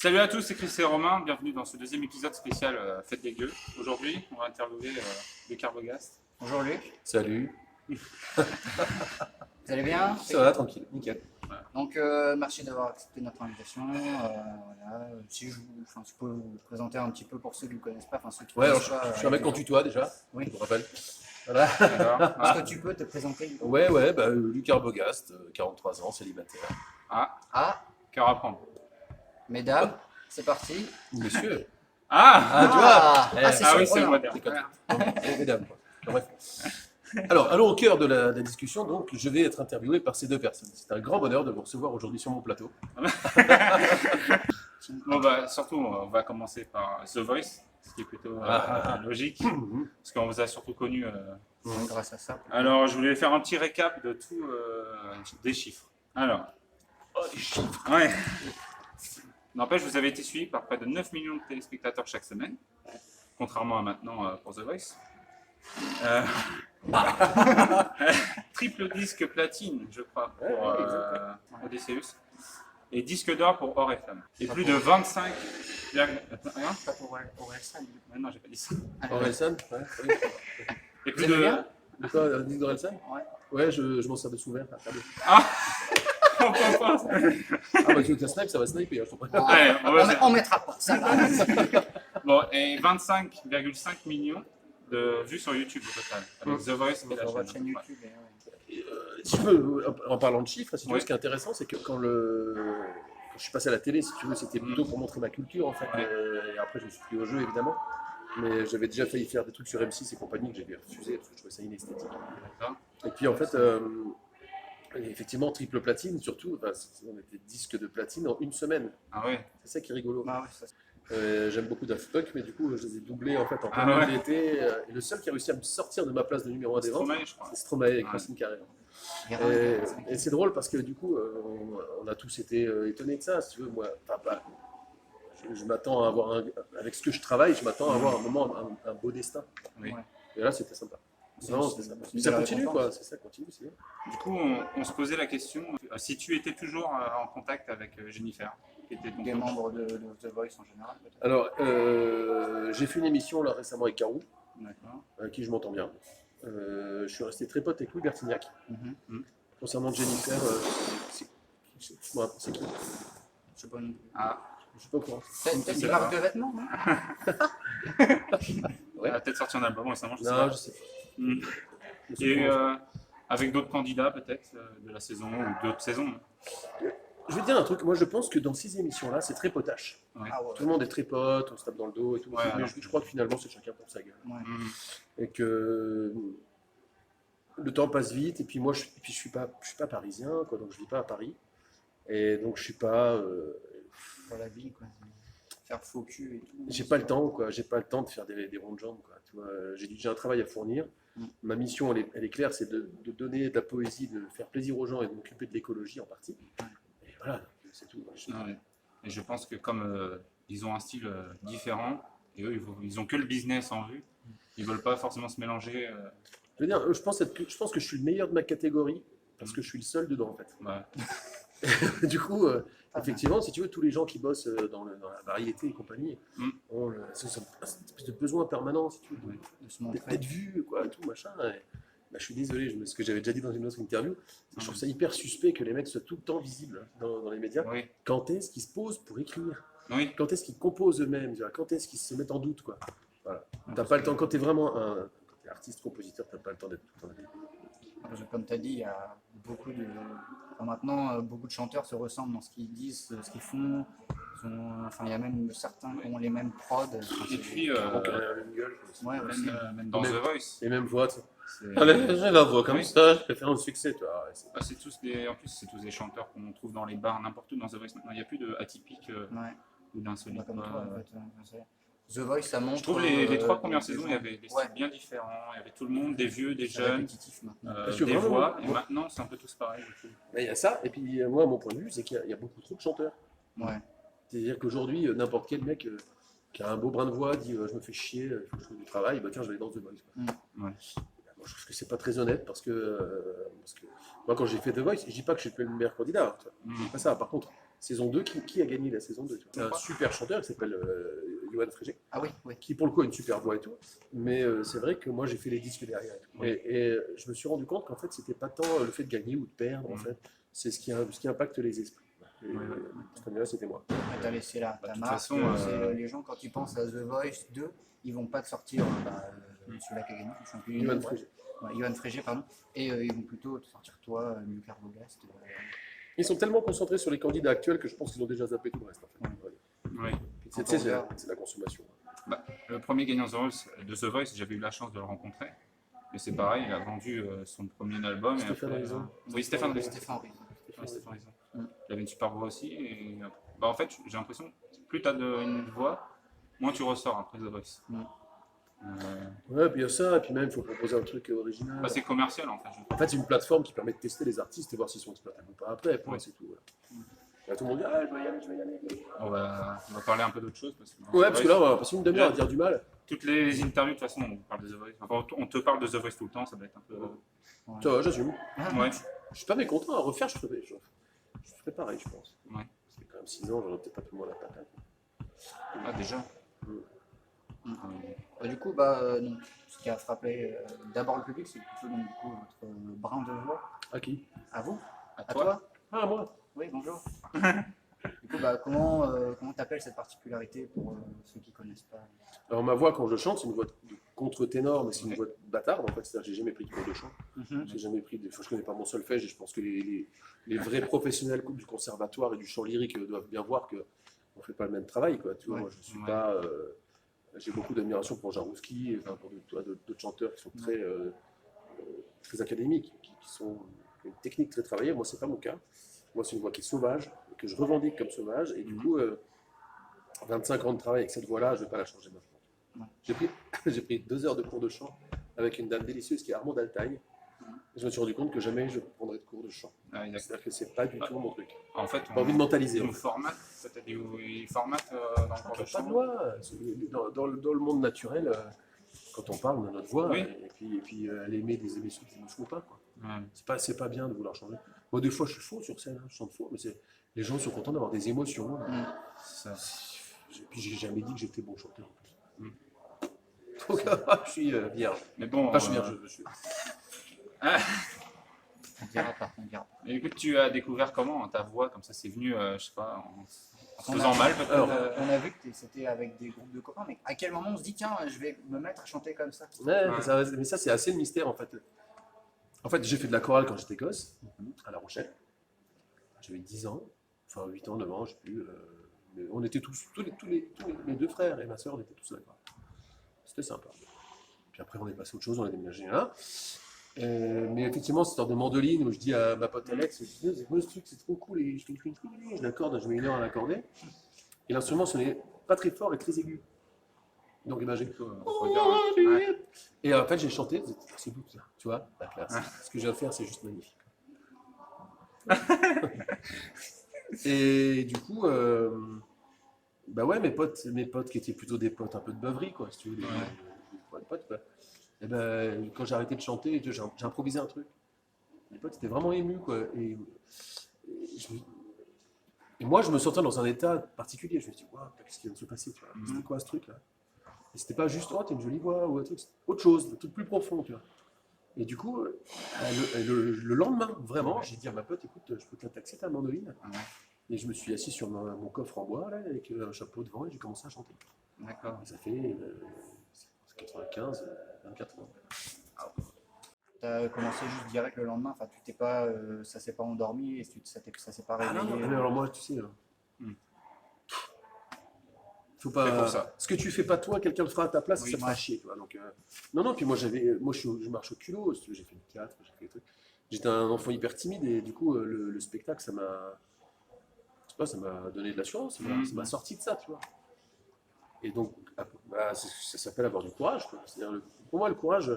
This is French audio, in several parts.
Salut à tous, c'est Chris et Romain, bienvenue dans ce deuxième épisode spécial Fête des Gueux. Aujourd'hui, on va interviewer Luc Arbogast. Bonjour Luc, Salut. vous allez bien? Ça va, tranquille, nickel. Donc merci d'avoir accepté notre invitation. Voilà. Si tu peux vous présenter un petit peu pour ceux qui ne vous connaissent pas, enfin ceux qui Ouais, alors, connaissent pas, je suis un mec qu'on tutoie déjà, Oui. je vous rappelle. Voilà. Alors, Est-ce que tu peux te présenter? Ouais, bah, Luc Arbogast, 43 ans, célibataire. Ah, cœur à prendre. mesdames, c'est parti. Monsieur. Ah, Tu vois c'est ah sur oui, c'est Roland. moderne. Mesdames, quoi. Bref. Alors, allons au cœur de la discussion. Donc, je vais être interviewé par ces deux personnes. C'est un grand bonheur de vous recevoir aujourd'hui sur mon plateau. Bon, bah, surtout, on va commencer par The Voice, ce qui est plutôt logique, parce qu'on vous a surtout connu. Grâce à ça. Alors, je voulais faire un petit récap de tout, des chiffres. Alors, Les chiffres. ouais. N'empêche, vous avez été suivi par près de 9 millions de téléspectateurs chaque semaine, contrairement à maintenant pour The Voice. Triple disque platine, je crois, pour Odysseus. Et disque d'or pour Or et Flamme. Et plus de 25. Rien Pas pour Orelsan. Non, j'ai pas dit ça. Orelsan. Ouais. Et Vous plus aimez de. bien De quoi, un disque d'Orelsan? Ouais. Ouais, je m'en sers de souverain. On peut pas. Ah, bah, tu veux que ça snipe, ça va sniper, hein, je comprends. Allez, on va faire. On mettra pas, ça va. Bon, et 25,5 millions de vues sur YouTube au total. Avec The Voice et la Sur votre chaîne. chaîne YouTube. Ouais. Si tu veux, en parlant de chiffres, si tu veux, Ouais. ce qui est intéressant, c'est que quand je suis passé à la télé, si tu veux, c'était plutôt pour montrer ma culture, en fait. Ouais. Et après, je me suis pris au jeu, évidemment. Mais j'avais déjà failli faire des trucs sur M6 et compagnie que j'avais refusé parce que je trouvais ça inesthétique. D'accord. Et puis, en fait, effectivement, triple platine, surtout, on était disque de platine en une semaine. Ah ouais. C'est ça qui est rigolo. Bah ouais, ça, J'aime beaucoup Daft Punk, mais du coup, je les ai doublés en fait en plein Ah milieu ouais. de l'été. Et le seul qui a réussi à me sortir de ma place de numéro 1 des ventes, Stromae, je crois. c'est Stromae avec Ouais. Racine Carré. c'est Et c'est drôle parce que du coup, on a tous été étonnés de ça, si tu veux. Moi, je m'attends à avoir, avec ce que je travaille, je m'attends à avoir un moment, un beau destin. Oui. Ouais. Et là, c'était sympa. C'est- Vraiment, c'est- c'était sympa. c'est Puis ça une continue, récompense. quoi. C'est ça, continue, c'est bien. Du coup, on se posait la question si tu étais toujours en contact avec Jennifer, qui était ton Des coach. membres de The Voice en général, peut-être. Alors, j'ai fait une émission là récemment avec Garou, D'accord. avec qui je m'entends bien. Je suis resté très pote avec Louis Bertignac. Mhm. Concernant Jennifer, c'est qui? Je sais pas non plus. Ah, Je suis pas au courant. Peut-être sais des pas. marques de vêtements, non? Ouais. elle a peut-être sorti un album récemment, je sais Non, pas. je sais pas. Mm. Je suis Et au courant. avec d'autres candidats peut-être de la saison ou d'autres saisons. Je vais te dire un truc, moi je pense que dans ces émissions-là, c'est très potache. Ouais. Ah ouais. Tout le monde est très pote, on se tape dans le dos et tout. Ouais, mais alors je crois que finalement, c'est chacun pour sa gueule. Ouais. Mm. Et que le temps passe vite, et puis moi, je suis pas parisien, quoi, donc je vis pas à Paris. Et donc je suis pas. Pour la vie, quoi. Faire faux cul et tout. J'ai pas le temps, quoi. J'ai pas le temps de faire des ronds de jambes, quoi. Tu vois, j'ai un travail à fournir. Mm. Ma mission, elle est claire, c'est de donner de la poésie, de faire plaisir aux gens et de m'occuper de l'écologie en partie. Et voilà, c'est tout. Ah ouais. Et je pense que comme ils ont un style différent, et eux ils ont que le business en vue, ils veulent pas forcément se mélanger. Je veux dire, je pense que je suis le meilleur de ma catégorie parce que je suis le seul dedans, en fait. Ouais. Du coup, effectivement, si tu veux, tous les gens qui bossent dans la variété et compagnie Mm. ont c'est un espèce de besoin permanent, si tu veux, Ouais. De se montrer. d'être vu, quoi, tout machin. Et, bah, je suis désolé, ce que j'avais déjà dit dans une autre interview, c'est que je trouve ça hyper suspect que les mecs soient tout le temps visibles dans les médias. Oui. Quand est-ce qu'ils se posent pour écrire? Oui. Quand est-ce qu'ils composent eux-mêmes? Quand est-ce qu'ils se mettent en doute, quoi? Voilà. T'as pas le temps, quand t'es vraiment quand t'es artiste, compositeur, t'as pas le temps d'être tout le temps. Parce que comme tu as dit, il y a beaucoup de. Enfin, maintenant, beaucoup de chanteurs se ressemblent dans ce qu'ils disent, ce qu'ils font. Enfin, il y a même certains qui ont les mêmes prods. Enfin, Et c'est- puis, Donc, la même gueule, quoi. ouais, aussi. même dans Même- The Voice, Et même voix, tu sais. c'est J'ai la voix comme Oui. ça, je préfère un succès, tu vois. Ouais, c'est tous des, en plus c'est tous des chanteurs qu'on trouve dans les bars n'importe où dans The Voice maintenant. Il n'y a plus de atypique Ouais, ou d'insolite. pas comme toi, en fait. The Voice, ça montre. Je trouve les trois premières des saisons, gens- il y avait des styles Ouais. bien différents. Il y avait tout le monde, des vieux, des C'est jeunes, répétitif maintenant. Parce que des vraiment, voix. Et moi- maintenant, c'est un peu tous pareil. Je trouve. Mais il y a ça, et puis moi, mon point de vue, c'est qu'il y a beaucoup trop de chanteurs. Ouais. C'est-à-dire qu'aujourd'hui, n'importe quel mec qui a un beau brin de voix dit je me fais chier, il faut que je trouve du travail, bah tiens, je vais aller dans The Voice. Quoi. Ouais. Moi, je trouve que c'est pas très honnête parce que moi, quand j'ai fait The Voice, je dis pas que je suis le meilleur candidat, tu vois. Mm. C'est pas ça. Par contre, saison 2, qui a gagné la saison 2 tu vois. C'est un super chanteur qui s'appelle Johan Frégé, Ah oui, oui. qui pour le coup a une super voix et tout. Mais c'est vrai que moi j'ai fait les disques derrière. Et, tout. Et je me suis rendu compte qu'en fait c'était pas tant le fait de gagner ou de perdre, en fait, c'est ce qui impacte les esprits. Et ce candidat c'était moi. Tu as laissé là, Bah, ta de toute marque. façon, Les gens, quand ils pensent à The Voice 2, ils vont pas te sortir celui-là qui a gagné, je suis Johan Frégé. Ouais, Johan Frégé, pardon. Et ils vont plutôt te sortir toi, Lucas Vogast. Ils sont tellement concentrés sur les candidats actuels que je pense qu'ils ont déjà zappé tout le reste. En fait. Oui. C'est la consommation. Bah, le premier gagnant de The Voice, j'avais eu la chance de le rencontrer. Mais c'est pareil, il a vendu son premier album. Stéphane Rizzo. Oui, Stéphane Rizzo. Stéphane Rizzo. Ouais, Stéphane Rizzo. Il avait une super voix aussi. Et, bah, en fait, j'ai l'impression que plus tu as une voix, moins tu ressors après The Voice. Ouais, puis il y a ça, et puis même il faut proposer un truc original. Bah, c'est commercial en fait. En fait, c'est une plateforme qui permet de tester les artistes et voir s'ils sont exploitables ou pas après. Pour c'est tout. Voilà. Et là, tout le monde dit ah, je vais y aller, je vais y aller. On va parler un peu d'autre chose. Parce que, Ouais, parce que là, on va passer une demi-heure à dire du mal. Toutes les interviews, de toute façon, on parle de The Voice. Enfin, on te parle de The Voice tout le temps, ça va être un peu. Ça va, j'assume. Ouais. Je suis pas mécontent à refaire, je ferais pareil, je pense. Ouais. C'est quand même 6 ans, j'aurais peut-être un peu moins la patate. Ah, déjà. Du coup, donc, ce qui a frappé d'abord le public, c'est plutôt donc, du coup, votre brin de voix. À qui? À vous? À À toi. toi? Ah, moi. Oui, bonjour. Du coup, comment t'appelles cette particularité pour ceux qui connaissent pas? Alors, ma voix, quand je chante, c'est une voix de contre-ténor, mais c'est une voix de bâtarde, en fait. C'est-à-dire que j'ai jamais pris de cours de chant. J'ai jamais pris de... je connais pas mon solfège, et je pense que les vrais professionnels du conservatoire et du chant lyrique doivent bien voir qu'on fait pas le même travail, quoi. Tu vois, moi, je suis pas... j'ai beaucoup d'admiration pour Jarouski, enfin, pour d'autres chanteurs qui sont très académiques, qui ont une technique très travaillée. Moi, c'est pas mon cas. Moi, c'est une voix qui est sauvage, que je revendique comme sauvage, et du coup, 25 ans de travail avec cette voix-là, je vais pas la changer maintenant. J'ai pris 2 heures de cours de chant avec une dame délicieuse qui est Armande Altaï. Je me suis rendu compte que jamais je prendrais de cours de chant. C'est-à-dire que c'est pas du tout mon truc. En fait, j'ai pas envie de mentaliser. Ils formatent, peut-être ils formatent dans le cours de Pas chant. de voix. Dans le monde naturel, quand on parle, on a notre voix. Oui. Et puis elle émet des émissions qui ne font pas. C'est pas bien de vouloir changer. Moi, des fois, je suis faux sur scène, je chante faux, mais les gens sont contents d'avoir des émotions. Puis j'ai jamais dit que j'étais bon chanteur en plus. Donc, je suis vierge. Mais bon. Pas je suis vierge, je suis. On dira pas, on dira. Mais écoute, tu as découvert comment ta voix, comme ça, c'est venu, je sais pas, en se faisant mal peut-être. On a vu que c'était avec des groupes de copains, mais à quel moment on se dit tiens, je vais me mettre à chanter comme ça? Mais ça, c'est assez le mystère en fait. En fait, j'ai fait de la chorale quand j'étais gosse, à La Rochelle. J'avais 10 ans, enfin 8 ans, 9 ans, je sais plus. Mais on était tous mes 2 frères et ma soeur, on était tous d'accord. C'était sympa. Puis après, on est passé à autre chose, on a déménagé là. Mais effectivement, cette sorte de mandoline où je dis à ma pote Alex, c'est quoi ce truc, c'est trop cool, et je l'accorde, je mets 1 heure à l'accorder. Et l'instrument sonnait pas très fort et très aigu. Donc j'ai et en fait j'ai chanté, c'est doux, tu vois, la classe. Ce que je viens de faire, c'est juste magnifique. Et du coup, bah ouais, mes potes qui étaient plutôt des potes un peu de beuverie, quoi, si tu veux, des potes, quoi. Et ben quand j'ai arrêté de chanter, j'ai improvisé un truc. Mes potes étaient vraiment émus, quoi. Et moi, je me sentais dans un état particulier. Je me suis dit, waouh, qu'est-ce qui vient de se passer, tu vois. C'était quoi ce truc-là? Et c'était pas juste, oh, t'as une jolie voix, ou un truc, autre chose, un truc plus profond, tu vois. Et du coup, le lendemain, vraiment, j'ai dit à ma pote, écoute, je peux te la taxer ta mandoline. Et je me suis assis sur mon coffre en bois, là, avec un chapeau devant, et j'ai commencé à chanter. D'accord. Et ça fait 95, 24 ans. Tu as commencé juste direct le lendemain, enfin, tu t'es pas, ça s'est pas endormi et ça s'est pas réveillé. Non, mais alors moi, tu sais, faut pas. Pour ça. Ce que tu fais pas toi, quelqu'un le fera à ta place, Oui, ça te fera chier, tu vois. Donc, non, puis moi je marche au culot, si tu veux, j'ai fait du théâtre, j'ai fait des trucs. J'étais un enfant hyper timide et du coup, le spectacle, ça m'a donné de l'assurance, ça m'a sorti de ça, tu vois. Et donc, ça s'appelle avoir du courage, quoi. C'est-à-dire, pour moi, le courage,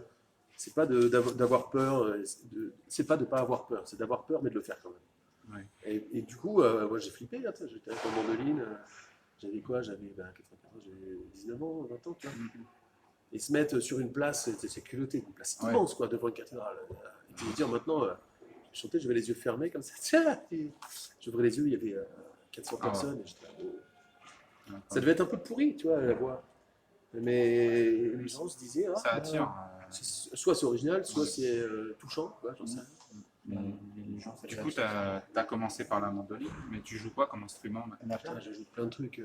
c'est pas d'avoir peur, c'est pas de pas avoir peur, c'est d'avoir peur mais de le faire quand même. Ouais. Et du coup, moi j'ai flippé, là, j'étais avec ma mandoline, j'avais quoi? J'avais 19 ans, 20 ans, tu vois. Et se mettre sur une place, c'est culotté, une place immense, quoi, devant une cathédrale. Et puis me dire maintenant, je chantais, j'avais les yeux fermés comme ça, tiens, j'ouvrais les yeux, il y avait 400 Ah ouais. personnes. Et j'étais là, oh. D'accord. Ça devait être un peu pourri, tu vois, la voix. Mais les gens se disaient, ah, Ça attire. soit c'est original, soit c'est touchant. Ouais, j'en sais rien. Mais les gens, ça Du les coup, tu attire. as commencé par la mandoline, mais tu joues quoi comme instrument Il y en a plein. Putain, j'ajoute plein de trucs.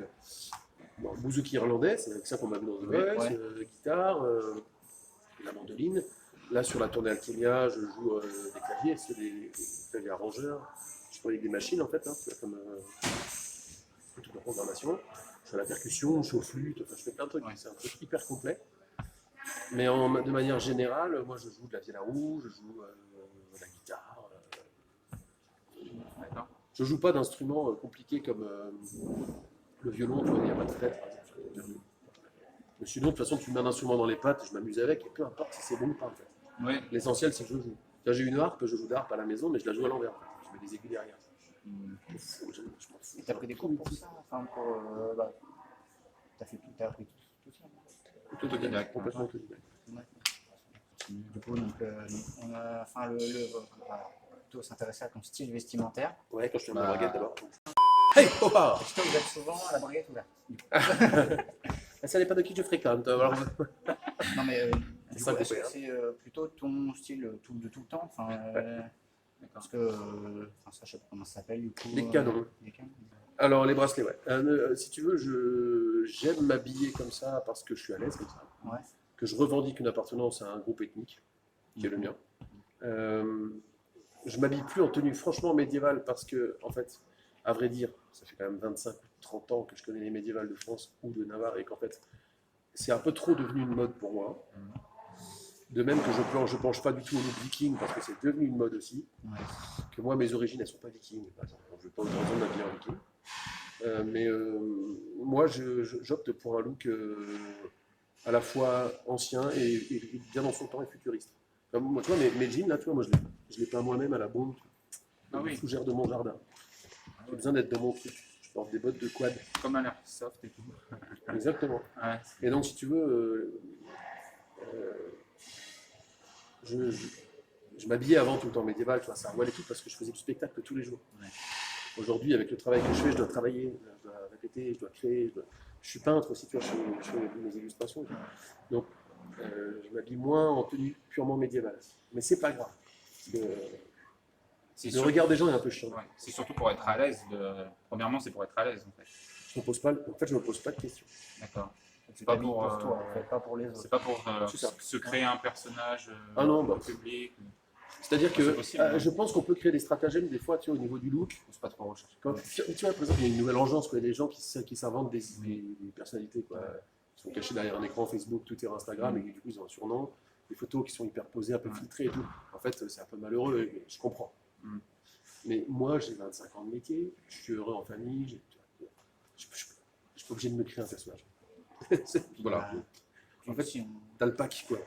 Bon, bouzouki irlandais, c'est avec ça qu'on m'a vu dans The Oui, Voice, ouais. guitare, la mandoline. Là, sur la tournée Alchemia, je joue des claviers, c'est des claviers arrangeurs. Je travaille avec des machines, en fait, hein, tu vois, comme toute la programmation. Je fais la percussion, je fais au flûte, enfin, je fais plein de trucs. Ouais. C'est un truc hyper complet. Mais de manière générale, moi, je joue de la vielle à roue, je joue de la guitare. D'accord. Je joue pas d'instruments compliqués comme le violon, tu vois, il n'y a pas de fret, par exemple. Le sinon, de toute façon, tu mets un instrument dans les pattes, je m'amuse avec, et peu importe si c'est bon ou pas, en fait. Oui. L'essentiel, c'est que je joue. Là, j'ai une harpe, je joue d'harpe à la maison, mais je la joue à l'envers. En fait. Je mets des aigus derrière. Je m'en fous, je m'en fous. T'as pris des cours pour ça? Enfin, pour. T'as appris tout ça? Autodidacte, complètement autodidacte. Ouais. Du coup, donc, on a, enfin, on va plutôt s'intéresser à ton style vestimentaire. Ouais, quand je fais ma Bah. braguette d'abord. Hey, Opa! Est-ce que vous êtes souvent à la braguette ouverte? Ça n'est pas de qui je fréquente. Alors, Non, mais du Ça coup, est-ce coupé, que hein. c'est plutôt ton style de tout le temps? Enfin, D'accord. parce que, enfin, ça, je sais pas comment ça s'appelle du coup. Les canons. Les canons. alors, les bracelets, ouais. Si tu veux, j'aime m'habiller comme ça parce que je suis à l'aise comme ça. Ouais. Que je revendique une appartenance à un groupe ethnique, qui est le mien. Je m'habille plus en tenue franchement médiévale parce que, en fait, à vrai dire, ça fait quand même 25-30 ans que je connais les médiévales de France ou de Navarre et qu'en fait, c'est un peu trop devenu une mode pour moi. De même que je penche pas du tout au look viking parce que c'est devenu une mode aussi. Ouais. Que moi, mes origines, elles sont pas vikings. Par exemple. Je ne veux pas autant de m'habiller en viking. Mais moi, j'opte pour un look à la fois ancien et bien dans son temps et futuriste. Comme moi, tu vois, mes jeans, là, tu vois, moi, je les peins moi-même à la bombe, Ah oui. fougère de mon jardin. J'ai besoin d'être dans mon truc. Je porte des bottes de quad. Comme un airsoft et tout. Exactement. Ouais. Et donc, si tu veux, je m'habillais avant tout le temps médiéval, tu vois, ça voile et tout, parce que je faisais du spectacle tous les jours. Ouais. Aujourd'hui, avec le travail que je fais, je dois travailler, je dois répéter, je dois créer. Je suis peintre aussi, tu vois, je fais mes illustrations. Et tout. Donc, je m'habille moins en tenue purement médiévale. Mais c'est pas grave. Parce que C'est le sûr- regard des gens est un peu chiant. ouais. C'est surtout pour être à l'aise. Premièrement, c'est pour être à l'aise en fait. Je me pose pas de questions. D'accord. Tu pas t'habilles pour, pour toi, en fait, pas pour les autres. C'est pas pour C'est ça. se créer un personnage Ah non, bah. public. C'est-à dire que C'est possible, hein. je pense qu'on peut créer des stratagèmes des fois, tu vois, au niveau du look. C'est pas trop recherché. Quand tu vois, par exemple, il y a une nouvelle engeance, quoi, des gens qui s'inventent des personnalités, quoi. Ils sont cachés derrière un écran Facebook, Twitter, Instagram, et du coup, ils ont un surnom, des photos qui sont hyper posées, un peu filtrées et tout. En fait, c'est un peu malheureux, et je comprends. Mm. Mais moi, j'ai 25 ans de métier, je suis heureux en famille, je suis pas obligé de me créer un personnage. Voilà. Puis En fait, aussi, T'as le pack, quoi.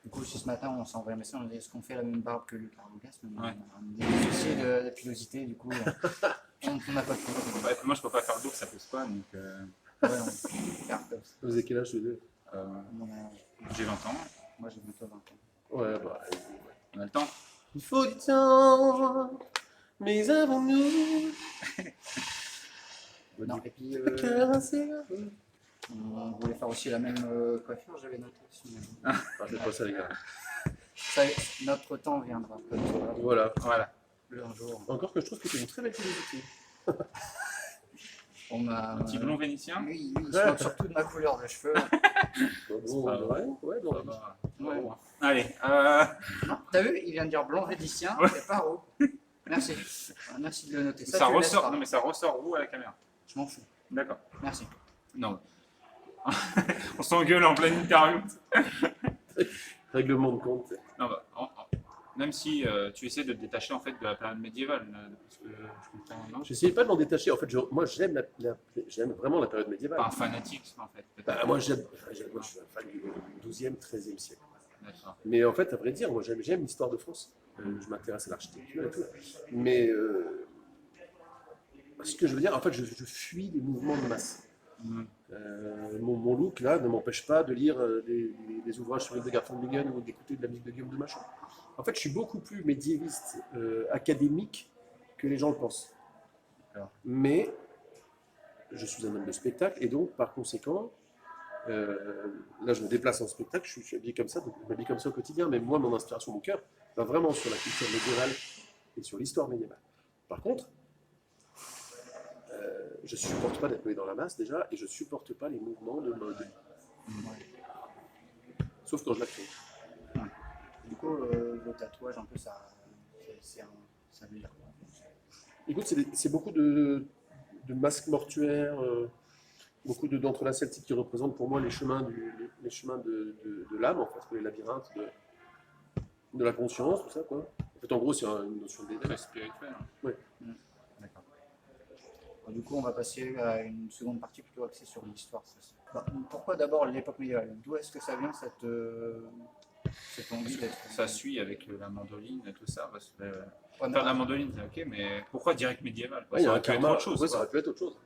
du coup, si ce matin on s'envoie un message, on dit est-ce qu'on fait la même barbe que Lucas Arbogas? Mais Ouais. on a des soucis de pilosité, du coup, on n'a pas de temps. Ouais, moi, je peux pas faire d'ours, ça pose pas. Donc, Ouais, on garde. Vous avez quel âge, tous les deux? euh, On a- j'ai 20 ans. Moi j'ai bientôt 20 ans. Ouais, bah. On a le temps. Il faut du temps, mais avons-nous Non, et puis le cœur assez heureux? on voulait faire aussi la même coiffure, j'avais noté. Ah, je fais pas ça, les gars. Ça, notre temps viendra. Voilà. Voilà. Un jour. Encore que je trouve que c'est une très belle philosophie. On a. Un petit blond vénitien. Oui, il se moque surtout de ma couleur de cheveux. Bon, pas ouais, ouais, non. Ça va. Ouais. Allez. Non, t'as vu, il vient de dire blond vénitien, c'est pas haut. Merci. Merci de le noter. Ça tu le ressort. laisseras. Non, mais ça ressort où à la caméra? Je m'en fous. D'accord. Merci. Non. On s'engueule en pleine interview. Règlement de compte. Non, bah, même si tu essaies de te détacher en fait de la période médiévale, parce que je comprends, non? J'essayais pas de m'en détacher. En fait, moi, j'aime j'aime vraiment la période médiévale. Pas un fanatique en fait. Bah, peut-être. moi, je suis un fan du 12e, 13e siècle. D'accord. Mais en fait, à vrai dire, moi, j'aime l'histoire de France. Je m'intéresse à l'architecture et tout. Mais ce que je veux dire, en fait, je fuis les mouvements de masse. Mm. Mon look, là, ne m'empêche pas de lire des ouvrages sur Hildegard von Bingen ou d'écouter de la musique de Guillaume de Machon. En fait, je suis beaucoup plus médiéviste, académique que les gens le pensent. D'accord. Mais je suis un homme de spectacle et donc par conséquent, là je me déplace en spectacle, je suis habillé comme ça, donc je m'habille comme ça au quotidien, mais moi mon inspiration, mon cœur va vraiment sur la culture médiévale et sur l'histoire médiévale. Par contre, je ne supporte pas d'être noyé dans la masse déjà et je ne supporte pas les mouvements de mode, Ouais. sauf quand je la crée. Du coup, le tatouage, un peu, ça veut dire quoi? Écoute, c'est beaucoup de masques mortuaires, beaucoup d'entrelacs celtiques qui représentent pour moi les chemins de l'âme, en fait, les labyrinthes de la conscience, tout ça, quoi. En fait, en gros, c'est une notion Très d'éveil. spirituel. D'accord. Bon, du coup, on va passer à une seconde partie plutôt axée sur l'histoire. Bah, pourquoi d'abord l'époque médiévale? D'où est-ce que ça vient cette envie d'être. Ça suit avec la mandoline et tout ça. Parce que, Ouais, mais- faire de la mandoline, c'est ok, mais pourquoi direct médiéval quoi? Ouais, il y Ça a un aurait pu être karma. autre chose. Ouais, ça quoi. aurait pu être autre chose.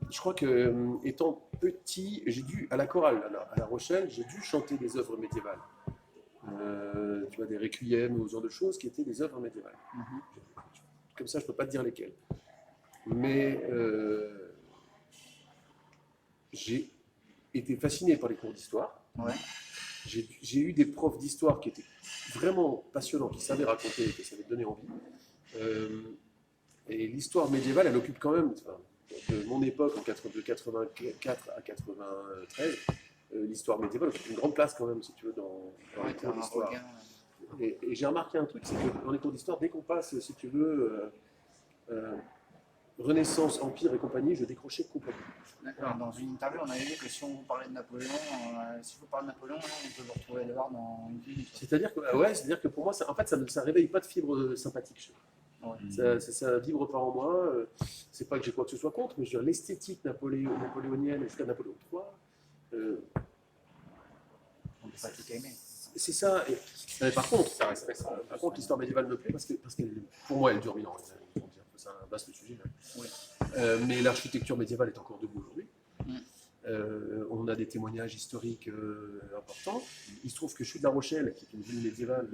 Je crois que, étant petit, j'ai dû, à la chorale, à La Rochelle, j'ai dû chanter des œuvres médiévales. Tu vois, des requiems ou ce genre de choses qui étaient des œuvres médiévales. Mhm. Comme ça, je ne peux pas te dire lesquelles. Mais j'ai été fasciné par les cours d'histoire. Ouais. J'ai eu des profs d'histoire qui étaient vraiment passionnants, qui savaient raconter et qui savaient donner envie. Et l'histoire médiévale, elle occupe quand même, enfin, de mon époque, de 84 à 93, l'histoire médiévale occupe une grande place quand même, si tu veux, dans les Ouais, cours t'as un d'histoire. regain. Et j'ai remarqué un truc, c'est que dans les cours d'histoire, dès qu'on passe, si tu veux, Renaissance, Empire et compagnie, je décrochais complètement. D'accord. Dans une interview, on avait dit que si on vous parlait de Napoléon, si vous parlez de Napoléon, on peut vous retrouver dehors dans une ville. C'est-à-dire que pour moi, en fait, ça ne réveille pas de fibre sympathique chez moi. Ouais. Ça vibre pas en moi. C'est pas que j'ai quoi que ce soit contre, mais je veux dire, l'esthétique napoléonienne jusqu'à Napoléon III, On peut pas tout aimer. c'est ça. Mais par contre, Ça reste récent. l'histoire médiévale me plaît parce que pour moi, elle dure 1000 ans. C'est un vaste sujet. Oui. Mais l'architecture médiévale est encore debout aujourd'hui. Mm. On a des témoignages historiques importants. Il se trouve que je suis de La Rochelle, qui est une ville médiévale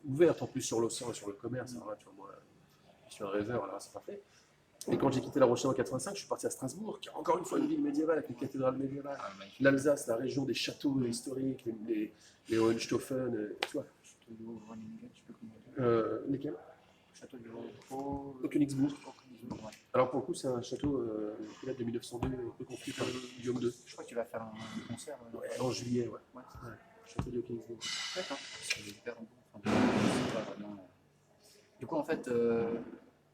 ouverte en plus sur l'océan et sur le commerce. Alors là, tu vois, moi, je suis un rêveur, alors c'est parfait. Et quand j'ai quitté La Rochelle en 85, je suis parti à Strasbourg, qui est encore une fois une ville médiévale avec une cathédrale médiévale. Ah, magnifique. L'Alsace, la région des châteaux historiques, les Hohenstaufen, tu vois. Château de Groningen, je sais plus comment on dit. Lesquels Château de Haut. Königsbourg. Ouais. Alors pour le coup, c'est un château qui date de 1902, reconstruit par Guillaume II. Je crois qu'il va faire un concert. Ouais, en juillet, ouais. Ouais. Château de Königsbourg. D'accord. C'est hyper beau. Enfin, c'est pas vraiment, Du coup, en fait,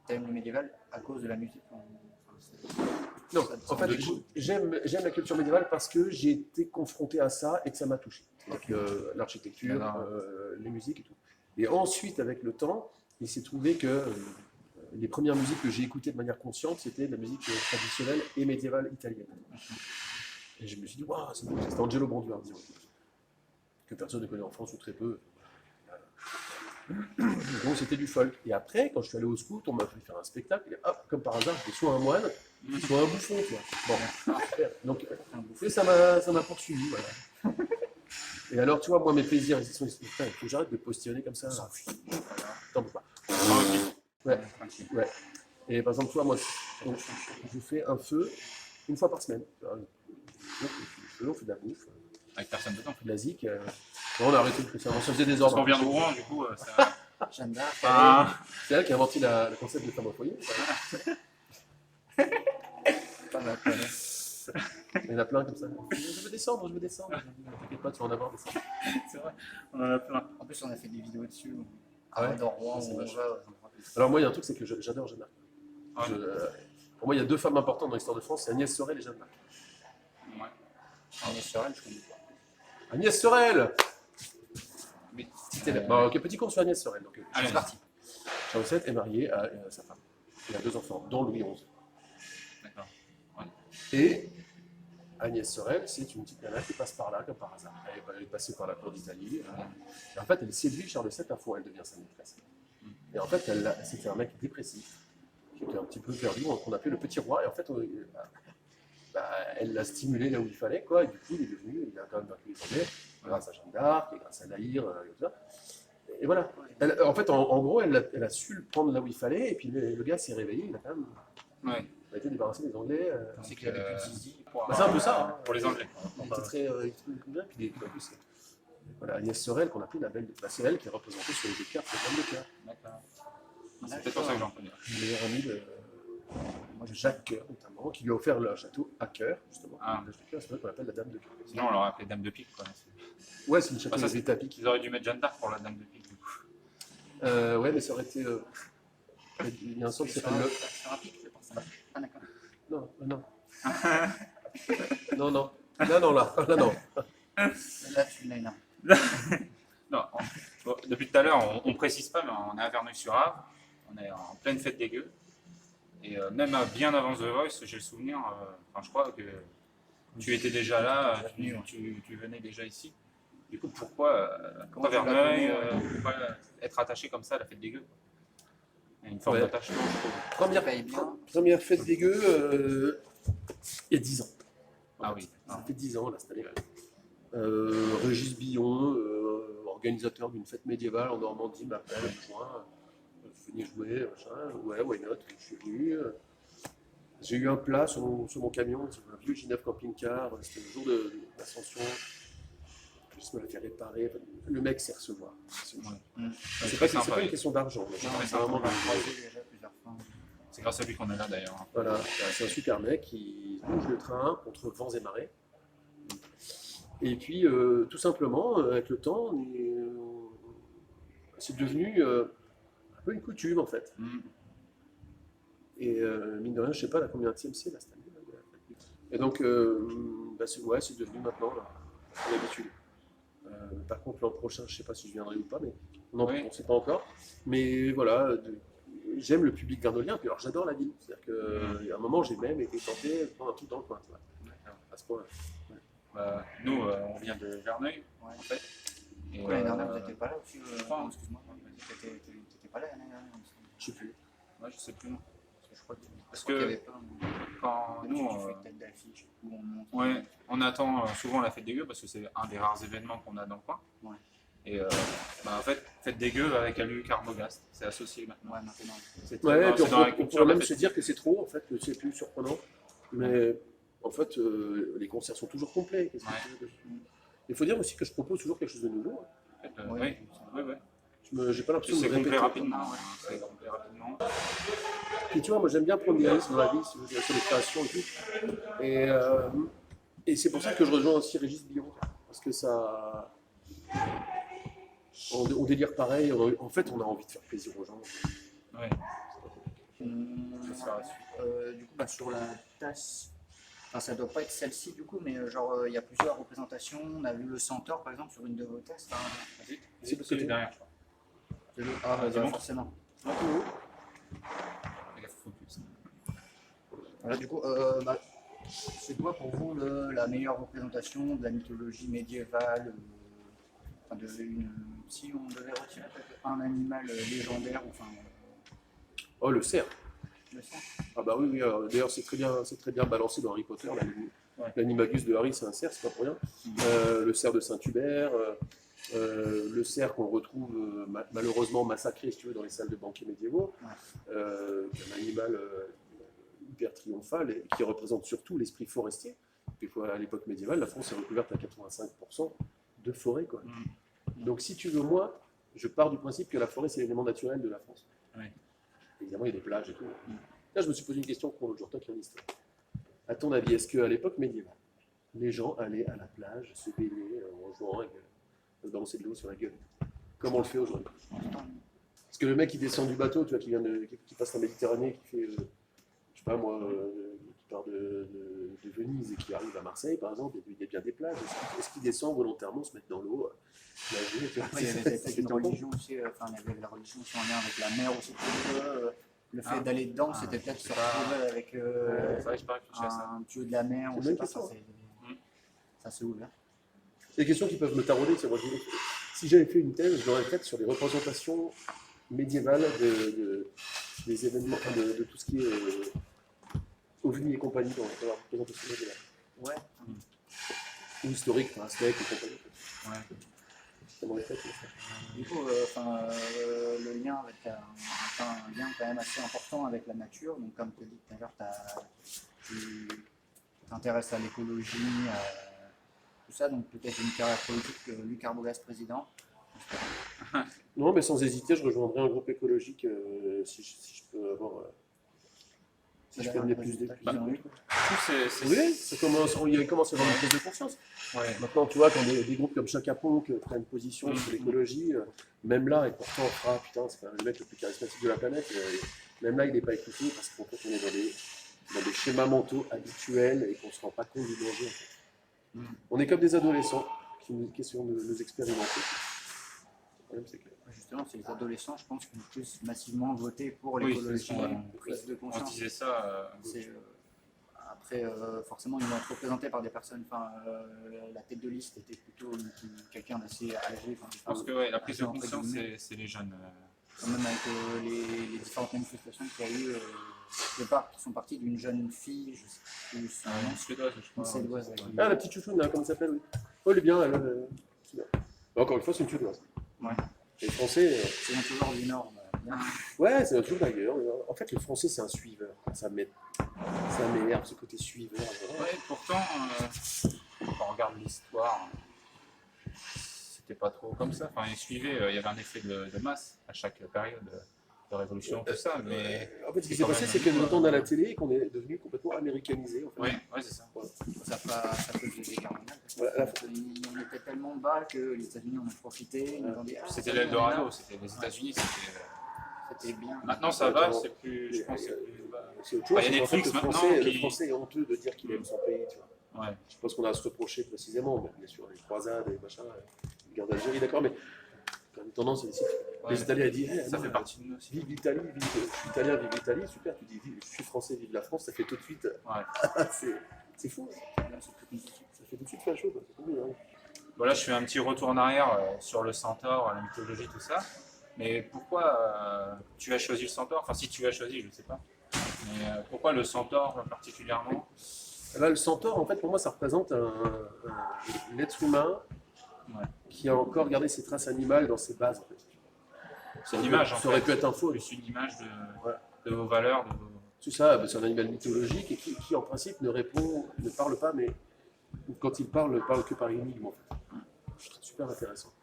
t'aimes le médiéval à cause de la musique. Non, en fait, j'aime la culture médiévale parce que j'ai été confronté à ça et que ça m'a touché. Donc, l'architecture, les musiques et tout. Et ensuite, avec le temps, il s'est trouvé que les premières musiques que j'ai écoutées de manière consciente, c'était de la musique traditionnelle et médiévale italienne. Et je me suis dit, waouh, c'était Angelo Branduardi, que personne ne connaît en France ou très peu. Donc c'était du folk. Et après, quand je suis allé au scout, on m'a fait faire un spectacle, et hop, comme par hasard, j'étais soit un moine, soit un bouffon, tu vois. Bon, donc ça m'a poursuivi, voilà. Et alors, tu vois, moi, mes plaisirs, ils sont, il faut que j'arrête de postillonner comme ça. Attends, bouge pas. Ouais. Ouais. Et par exemple, toi, moi, je fais un feu une fois par semaine. On fait de la bouffe, Avec personne dedans. on fait de la zik. On a arrêté de faire ça. On se faisait des Parce ordres. qu'on vient de Rouen, du coup, ça. Jeanne d'Arc. Ah, C'est elle qui a inventé le concept de femme au foyer. Pas mal, pas mal. Il y en a plein comme ça. Je veux descendre. T'inquiète pas, tu vas en avoir des ça. c'est vrai, on en a plein. En plus, on a fait des vidéos dessus. Ah ouais. Dans Rouen, C'est où on vache. va, ça me rappelle. Alors moi, il y a un truc, c'est que j'adore Jeanne d'Arc. Ouais. Pour moi, il y a deux femmes importantes dans l'histoire de France, c'est Agnès Sorel et Jeanne d'Arc. Ouais. Agnès Sorel, je connais pas. Agnès Sorel. Mais, Bon, ok, petit cours sur Agnès Sorel. Donc, allez, C'est parti. Charles VII est marié à sa femme. Il a deux enfants, dont Louis XI. D'accord. Et Agnès Sorel, c'est une petite nana qui passe par là, comme par hasard. Elle est passée par la cour d'Italie. Et en fait, elle séduit Charles VII à fond, elle devient sa maîtresse. Et en fait, c'était un mec dépressif, qui était un petit peu perdu, qu'on appelait le petit roi. Et en fait, elle l'a stimulé là où il fallait, quoi. Et du coup, il a quand même vaincu les Anglais, grâce à Jeanne d'Arc, et grâce à Naïr, et tout ça. Et voilà. En fait, en gros, elle a su le prendre là où il fallait, et puis le gars s'est réveillé, il a quand même Ouais. il a été débarrassé des Anglais. On sait qu'il avait plus de zizi. C'est un peu ça. Hein. Pour les Anglais. Il était très bien, puis en plus, voilà, Agnès Sorel, qu'on appelle la belle, c'est elle qui est représentée sur les jeux de cartes, c'est Dame de cœur. D'accord. C'est peut-être pour ça que j'en connais. Le meilleur ami de Jacques Coeur, notamment, qui lui a offert le château à Coeur, justement. Ah. Le château de Coeur, c'est vrai qu'on l'appelle la Dame de Coeur. Sinon, on l'aurait appelé Dame de Pique, quoi. Ouais, c'est une château Ah, ça, de Vita Pique. Ils auraient dû mettre Jeanne d'Arc pour la Dame de Pique, du coup. Ouais, mais ça aurait été. Il y a un sens qui s'appelle le. Sur un pic, c'est pour ça. Ah, d'accord. Non, non. Non, non. Là, non, là. Là, non. Là, tu l'as énorme. Non, bon, depuis tout à l'heure, on précise pas, mais on est à Verneuil-sur-Arve, on est en pleine fête des gueux. Et même bien avant The Voice, j'ai le souvenir, enfin, je crois que tu étais déjà là, tu venais déjà ici. Du coup, pourquoi Verneuil, pourquoi être attaché comme ça à la fête des gueux? Il y a une forme d'attachement, je trouve. Première fête des gueux, il y a 10 ans. Ah oui. Ça fait 10 ans, là, cette année. Régis Billon, organisateur d'une fête médiévale en Normandie, m'appelle, me joint. Venez jouer, machin. Ouais, why not? Je suis venu. J'ai eu un plat sur mon camion, c'est un vieux J9 camping-car. C'était le jour de l'ascension. Je me l'ai fait réparer. Le mec sait recevoir. C'est pas une question d'argent. C'est grâce à lui qu'on est là d'ailleurs. Voilà, c'est un super mec qui bouge le train contre vents et marées. Et puis, tout simplement, avec le temps, c'est devenu un peu une coutume en fait. Et mine de rien, je sais pas la combienième c'est là cette année. Et donc, c'est devenu maintenant l'habitude. Par contre, l'an prochain, je sais pas si je viendrai ou pas, mais on ne sait pas encore. Mais voilà, j'aime le public vernolien, puis alors j'adore la ville. C'est-à-dire qu'à un moment, j'ai même été tenté de prendre un truc dans le coin. À ce point-là. Nous, on vient de Verneuil, en fait. L'année dernière, vous n'étiez pas là aussi Je crois, excuse-moi, tu n'étais pas là l'année dernière. Je sais plus. Ouais, je sais plus. Parce que quand nous, on attend souvent la fête des gueux parce que c'est un des rares événements qu'on a dans le coin. Ouais. Et en fait, fête des gueux avec Aluc Arbogast, c'est associé maintenant. Ouais, maintenant. Ouais, puis on pourrait même se dire que c'est trop, en fait, que c'est plus surprenant. Mais en fait, les concerts sont toujours complets. Il faut dire aussi que je propose toujours quelque chose de nouveau. Oui. J'ai pas l'impression de c'est complet répéter. rapidement. C'est complet rapidement. Et tu vois, moi j'aime bien prendre des risques dans la vie, sur les créations et tout. Et c'est pour ça que je rejoins aussi Régis Billon. Parce que ça. On délire pareil. En fait, on a envie de faire plaisir aux gens. Ouais. Du coup, sur la tasse, enfin, ça doit pas être celle-ci du coup, mais genre il y a plusieurs représentations. On a vu le centaure par exemple sur une de vos tasses. Vas-y, c'est le côté derrière, je crois. Forcément. Voilà, du coup, c'est quoi pour vous la meilleure représentation de la mythologie médiévale si on devait retirer un animal légendaire, Oh, le cerf. le cerf. Ah bah oui. D'ailleurs, c'est très bien balancé dans Harry Potter. L'animagus de Harry, c'est un cerf, c'est pas pour rien. Le cerf de Saint-Hubert. Le cerf qu'on retrouve malheureusement massacré, si tu veux, dans les salles de banquets médiévaux, un animal hyper triomphal et qui représente surtout l'esprit forestier. Et à l'époque médiévale, la France est recouverte à 85% de forêt, quoi. Donc si tu veux, moi, je pars du principe que la forêt, c'est l'élément naturel de la France. Évidemment, il y a des plages et tout. Là, je me suis posé une question pour l'autre jour, toi qui as une histoire. À ton avis, est-ce qu'à l'époque médiévale, les gens allaient à la plage se baigner en jouant avec balancer de l'eau sur la gueule, comme on le fait aujourd'hui? Parce que le mec qui descend du bateau, tu vois, qui passe la Méditerranée, qui fait, je sais pas moi, qui part de Venise et qui arrive à Marseille, par exemple, il y a bien des plages. Est-ce qu'il descend volontairement se mettre dans l'eau, nager? Après, il y avait peut-être une religion aussi, il y avait la religion aussi en lien avec la mer aussi. Le fait d'aller dedans, c'était peut-être se retrouver avec un dieu de la mer, on sait pas, ça c'est ouvert. C'est des questions qui peuvent me tarauder. Si j'avais fait une thèse, je l'aurais faite sur les représentations médiévales des événements, de tout ce qui est ovnis et compagnie dans la représentation médiévale. Ouais. Ou historique, Aztèque et compagnie. Comment les faites, Du coup, le lien avec un lien quand même assez important avec la nature. Donc, comme tu as dit tout à l'heure, tu t'intéresses à l'écologie, tout ça. Donc, peut-être une carrière politique, Luc Arbogast président. Non, mais sans hésiter, je rejoindrai un groupe écologique si je peux avoir. Si je peux amener plus d'équipes. Oui, il commence à y avoir une prise de conscience. Ouais. Maintenant, tu vois, quand des groupes comme Chaka Ponk prennent position sur l'écologie, même là, et pourtant, putain, c'est le mec le plus charismatique de la planète, même là, il n'est pas écouté parce qu'en fait, on est dans des schémas mentaux habituels et qu'on ne se rend pas compte du danger. En fait. On est comme des adolescents qui ont une question de nous expérimenter. Le problème, c'est que. Justement, c'est les adolescents, je pense, qui ont plus massivement voté pour l'écologie, prise de On conscience. disait ça. Après, forcément, ils vont être représentés par des personnes. La tête de liste était plutôt quelqu'un d'assez âgé. Je pense que la prise de conscience, c'est les jeunes. Quand même avec les différentes manifestations qu'il y a eu, qui sont parties d'une jeune fille, je sais plus son nom, Suédoise, je crois. une Suédoise. Ah, la petite chouchoune, là, comment ça s'appelle, oui. Oh, elle est bien, c'est bien. Mais encore une fois, c'est une Suédoise. Ouais. Et le français. C'est un toujours du Nord. Bien. Ouais, c'est un truc d'ailleurs. En fait, le français, c'est un suiveur. Ça m'énerve, ce côté suiveur. Ouais, pourtant, quand on regarde l'histoire, c'était pas trop comme ça. Enfin, il y avait un effet de masse à chaque période de révolution, tout ça. Mais en fait, ce qui s'est passé, c'est que nous entendons à la télé et qu'on est devenu complètement américanisé. En fait. ouais, c'est ça. Voilà. Ça peut devenir carrément. Voilà. On était tellement bas que les États-Unis en ont profité. Ils nous ont dit, C'était l'Eldorado, c'était les États-Unis. C'était bien. Maintenant, ça va, c'est plus. Je pense que c'est plus. C'est autre chose. Il y a En fait, Netflix le maintenant français, qui- le français est honteux de dire qu'il aime son pays. Tu vois. Ouais. Je pense qu'on a à se reprocher précisément, mais bien sûr, les croisades et machin, la guerre d'Algérie, d'accord, mais quand même tendance, les Italiens ils disent Ça fait partie de nous aussi. vive l'Italie, je suis italien, vive l'Italie, super, tu dis je suis français, vive la France, ça fait tout de suite, Ouais. c'est fou, ça fait tout de suite facho, quoi. C'est cool, hein. Voilà, je fais un petit retour en arrière sur le centaure, la mythologie, tout ça. Mais pourquoi tu as choisi le centaure? Enfin, si tu as choisi, je ne sais pas. Mais pourquoi le centaure particulièrement? Là, le centaure, en fait, pour moi, ça représente l'être humain qui a encore gardé ses traces animales dans ses bases, en fait. C'est une image, en fait. Ça aurait pu être un faux. Plus une image de vos valeurs, de vos... C'est ça, c'est un animal mythologique et qui en principe ne parle pas, mais quand il parle que par énigme en fait. Je trouve super intéressant.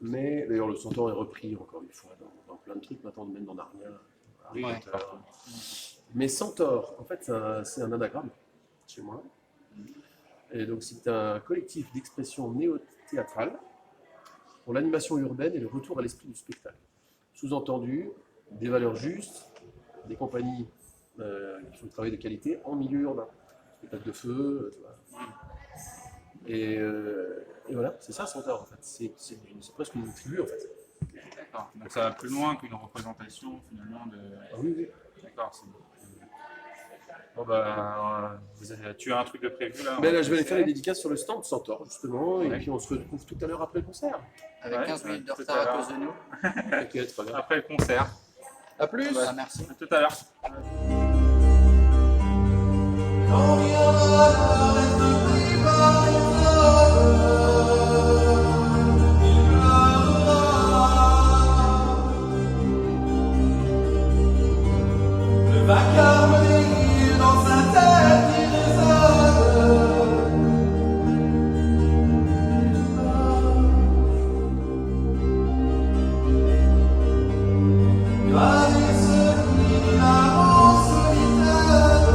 Mais d'ailleurs le centaure est repris encore une fois dans plein de trucs, maintenant même dans Narnia. Oui, Harry Potter. partout. Mais centaure, en fait c'est un anagramme chez moi. Et donc c'est un collectif d'expression néo-théâtrale pour l'animation urbaine et le retour à l'esprit du spectacle. Sous-entendu, des valeurs justes, des compagnies qui font du travail de qualité en milieu urbain. Spectacle de feu, tu vois. Et voilà, c'est ça Centaure en fait. C'est presque une tribu en fait. D'accord. Donc ça va plus loin qu'une représentation finalement de... Ah oui, oui. D'accord, c'est bon. Bon bah, tu as un truc de prévu là? Ben là, je vais aller faire les dédicaces sur le stand Centaure justement, et Ouais. puis on se retrouve tout à l'heure après le concert. Avec Ouais, 15 minutes de tout retard à à l'heure. cause de nous. T'inquiète, pas grave. Après le concert. A plus. Bah, merci. À tout à l'heure. Quand viendra l'heure d'être il pleurera. Le vacarme brille dans sa tête, il résonne. Gravé celui de la solitaire.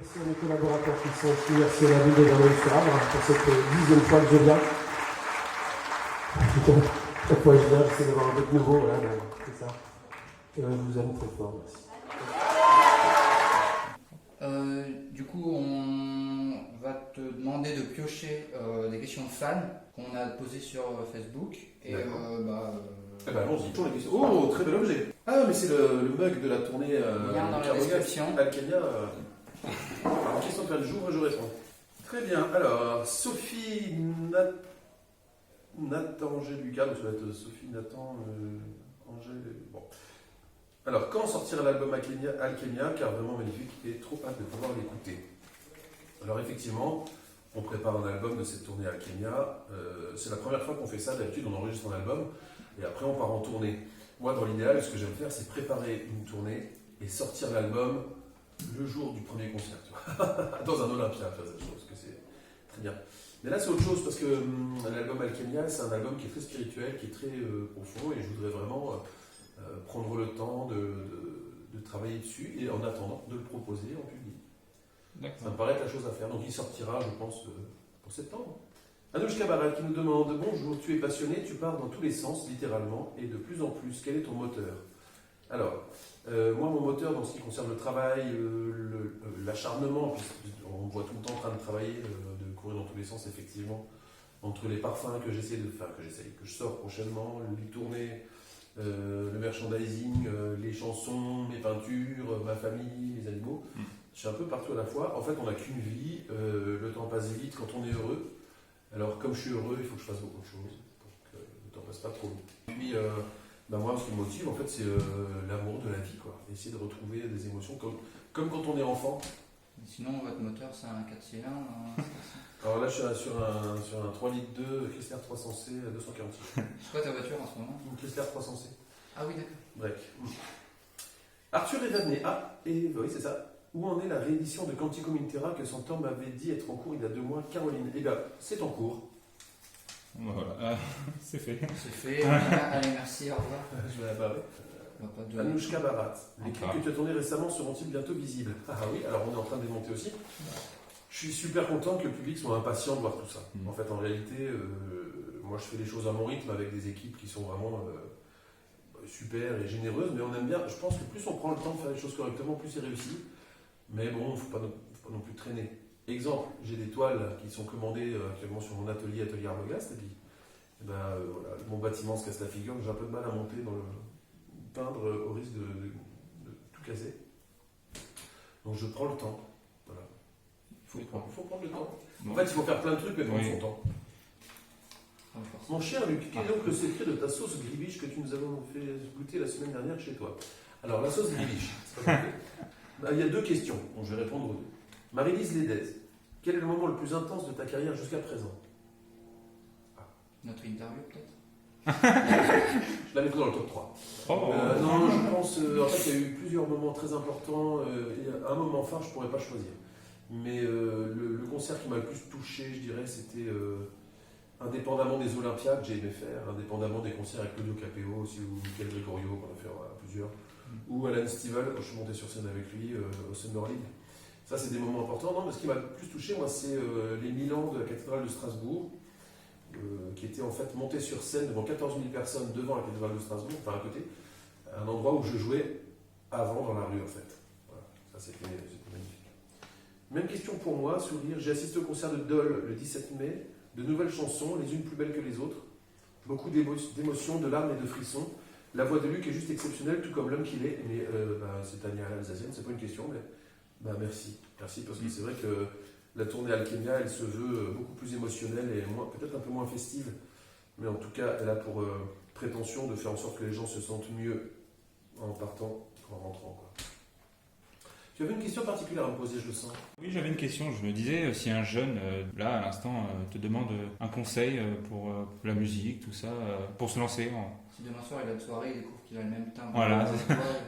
Merci à mes collaborateurs qui sont ici. Merci à la ville de Verneuil-sur-Avre pour cette 10e fois que je viens. Chaque fois que je viens, j'essaie d'avoir un peu de nouveau. Voilà, ben, c'est ça. Je vous aime très fort. Merci. Du coup, on va te demander de piocher des questions de fans qu'on a posées sur Facebook. Et Eh ben, allons-y, toujours les questions. Oh, très bel objet. Ah, mais c'est le mug de la tournée lien dans la Carbogas, description. Alkenia. Alors, question de fin de jour, je réponds. Très bien. Alors, Sophie Nathan Lucas, donc ça va être Sophie Nathan Angèle. Bon. Alors, quand sortira l'album Alkenia, car vraiment magnifique et trop hâte de pouvoir l'écouter. Alors, effectivement, on prépare un album de cette tournée Alkenia. C'est la première fois qu'on fait ça. D'habitude, on enregistre un album et après, on part en tournée. Moi, dans l'idéal, ce que j'aime faire, c'est préparer une tournée et sortir l'album le jour du premier concert. Tu vois. Dans un Olympia, faire cette chose, que c'est très bien. Mais là, c'est autre chose parce que l'album Alkenia, c'est un album qui est très spirituel, qui est très profond et je voudrais vraiment prendre le temps de travailler dessus et en attendant de le proposer en public. Ça me paraît être la chose à faire. Donc il sortira, je pense, pour septembre. Anouchka Barat qui nous demande: bonjour, tu es passionné, tu pars dans tous les sens, littéralement, et de plus en plus. Quel est ton moteur? Alors, moi, mon moteur, dans ce qui concerne le travail, l'acharnement, on me voit tout le temps en train de travailler, de courir dans tous les sens, effectivement, entre les parfums que que je sors prochainement, les tournées, le merchandising, les chansons, mes peintures, ma famille, les animaux. Je suis un peu partout à la fois. En fait, on n'a qu'une vie, le temps passe vite quand on est heureux. Alors, comme je suis heureux, il faut que je fasse beaucoup de choses pour que le temps passe pas trop vite. Et puis, moi, ce qui me motive, en fait, c'est l'amour de la vie, quoi. Essayer de retrouver des émotions comme quand on est enfant. Sinon, votre moteur, c'est un 4 cylindres. Alors là, je suis sur un 3 litres 2 Chrysler 300C 246. C'est quoi ta voiture en ce moment? Une Chrysler 300C. Ah oui, d'accord. Break. Arthur Evané. Oui, c'est ça. Où en est la réédition de Cantico Mintera que son temps m'avait dit être en cours il y a 2 mois, Caroline? Eh bien, c'est en cours. Voilà, c'est fait. C'est fait. Allez, merci, au revoir. Je vais la barrer. On va pas te donner. Anouchka Barat. Les clips Encore. que tu as tournés récemment seront-ils bientôt visibles? Ah oui, alors on est en train de démonter aussi. Je suis super content que le public soit impatient de voir tout ça. En fait, en réalité, moi je fais les choses à mon rythme avec des équipes qui sont vraiment super et généreuses, mais on aime bien. Je pense que plus on prend le temps de faire les choses correctement, plus c'est réussi. Mais bon, il ne faut pas non plus traîner. Exemple, j'ai des toiles qui sont commandées actuellement sur mon atelier Arbogast, et puis voilà, mon bâtiment se casse la figure, j'ai un peu de mal à monter dans le peindre au risque de tout casser. Donc je prends le temps. Voilà. Il faut prendre le temps. En fait, il faut faire plein de trucs, mais prendre son temps. Mon cher Luc, quel est donc le secret de ta sauce gribiche que tu nous avons fait goûter la semaine dernière chez toi? Alors, la sauce gribiche, c'est pas compliqué. Il y a 2 questions, bon, je vais répondre aux 2. Marie-Lise Lédez, quel est le moment le plus intense de ta carrière jusqu'à présent? Notre interview, peut-être? Je l'avais pris dans le top 3. Non, je pense, en fait, il y a eu plusieurs moments très importants. Et un moment phare, je ne pourrais pas choisir. Mais le concert qui m'a le plus touché, je dirais, c'était indépendamment des Olympiades que j'ai aimé faire, indépendamment des concerts avec Claudio Capéo aussi, ou Michael Gregorio, qu'on a fait plusieurs, ou Alan Stivell, quand je suis monté sur scène avec lui au Summer League. Ça, c'est des moments importants. Non, mais ce qui m'a le plus touché, moi, c'est les 1000 ans de la cathédrale de Strasbourg, qui était en fait monté sur scène devant 14 000 personnes devant la cathédrale de Strasbourg, enfin à côté, un endroit où je jouais avant dans la rue, en fait. Voilà. Ça, c'était magnifique. Même question pour moi, sourire. J'ai assisté au concert de Dole le 17 mai. De nouvelles chansons, les unes plus belles que les autres. Beaucoup d'émotions, de larmes et de frissons. La voix de Luc est juste exceptionnelle, tout comme l'homme qu'il est. Mais c'est Tania l'Alsacienne, c'est pas une question, mais merci. Merci, parce que c'est vrai que la tournée Alkenia, elle se veut beaucoup plus émotionnelle et peut-être un peu moins festive. Mais en tout cas, elle a pour prétention de faire en sorte que les gens se sentent mieux en partant qu'en rentrant, quoi. Tu avais une question particulière à me poser, je le sens. Oui, j'avais une question. Je me disais, si un jeune, là, à l'instant, te demande un conseil pour la musique, tout ça, pour se lancer Si demain soir il a une soirée, il découvre qu'il a le même timbre. Voilà,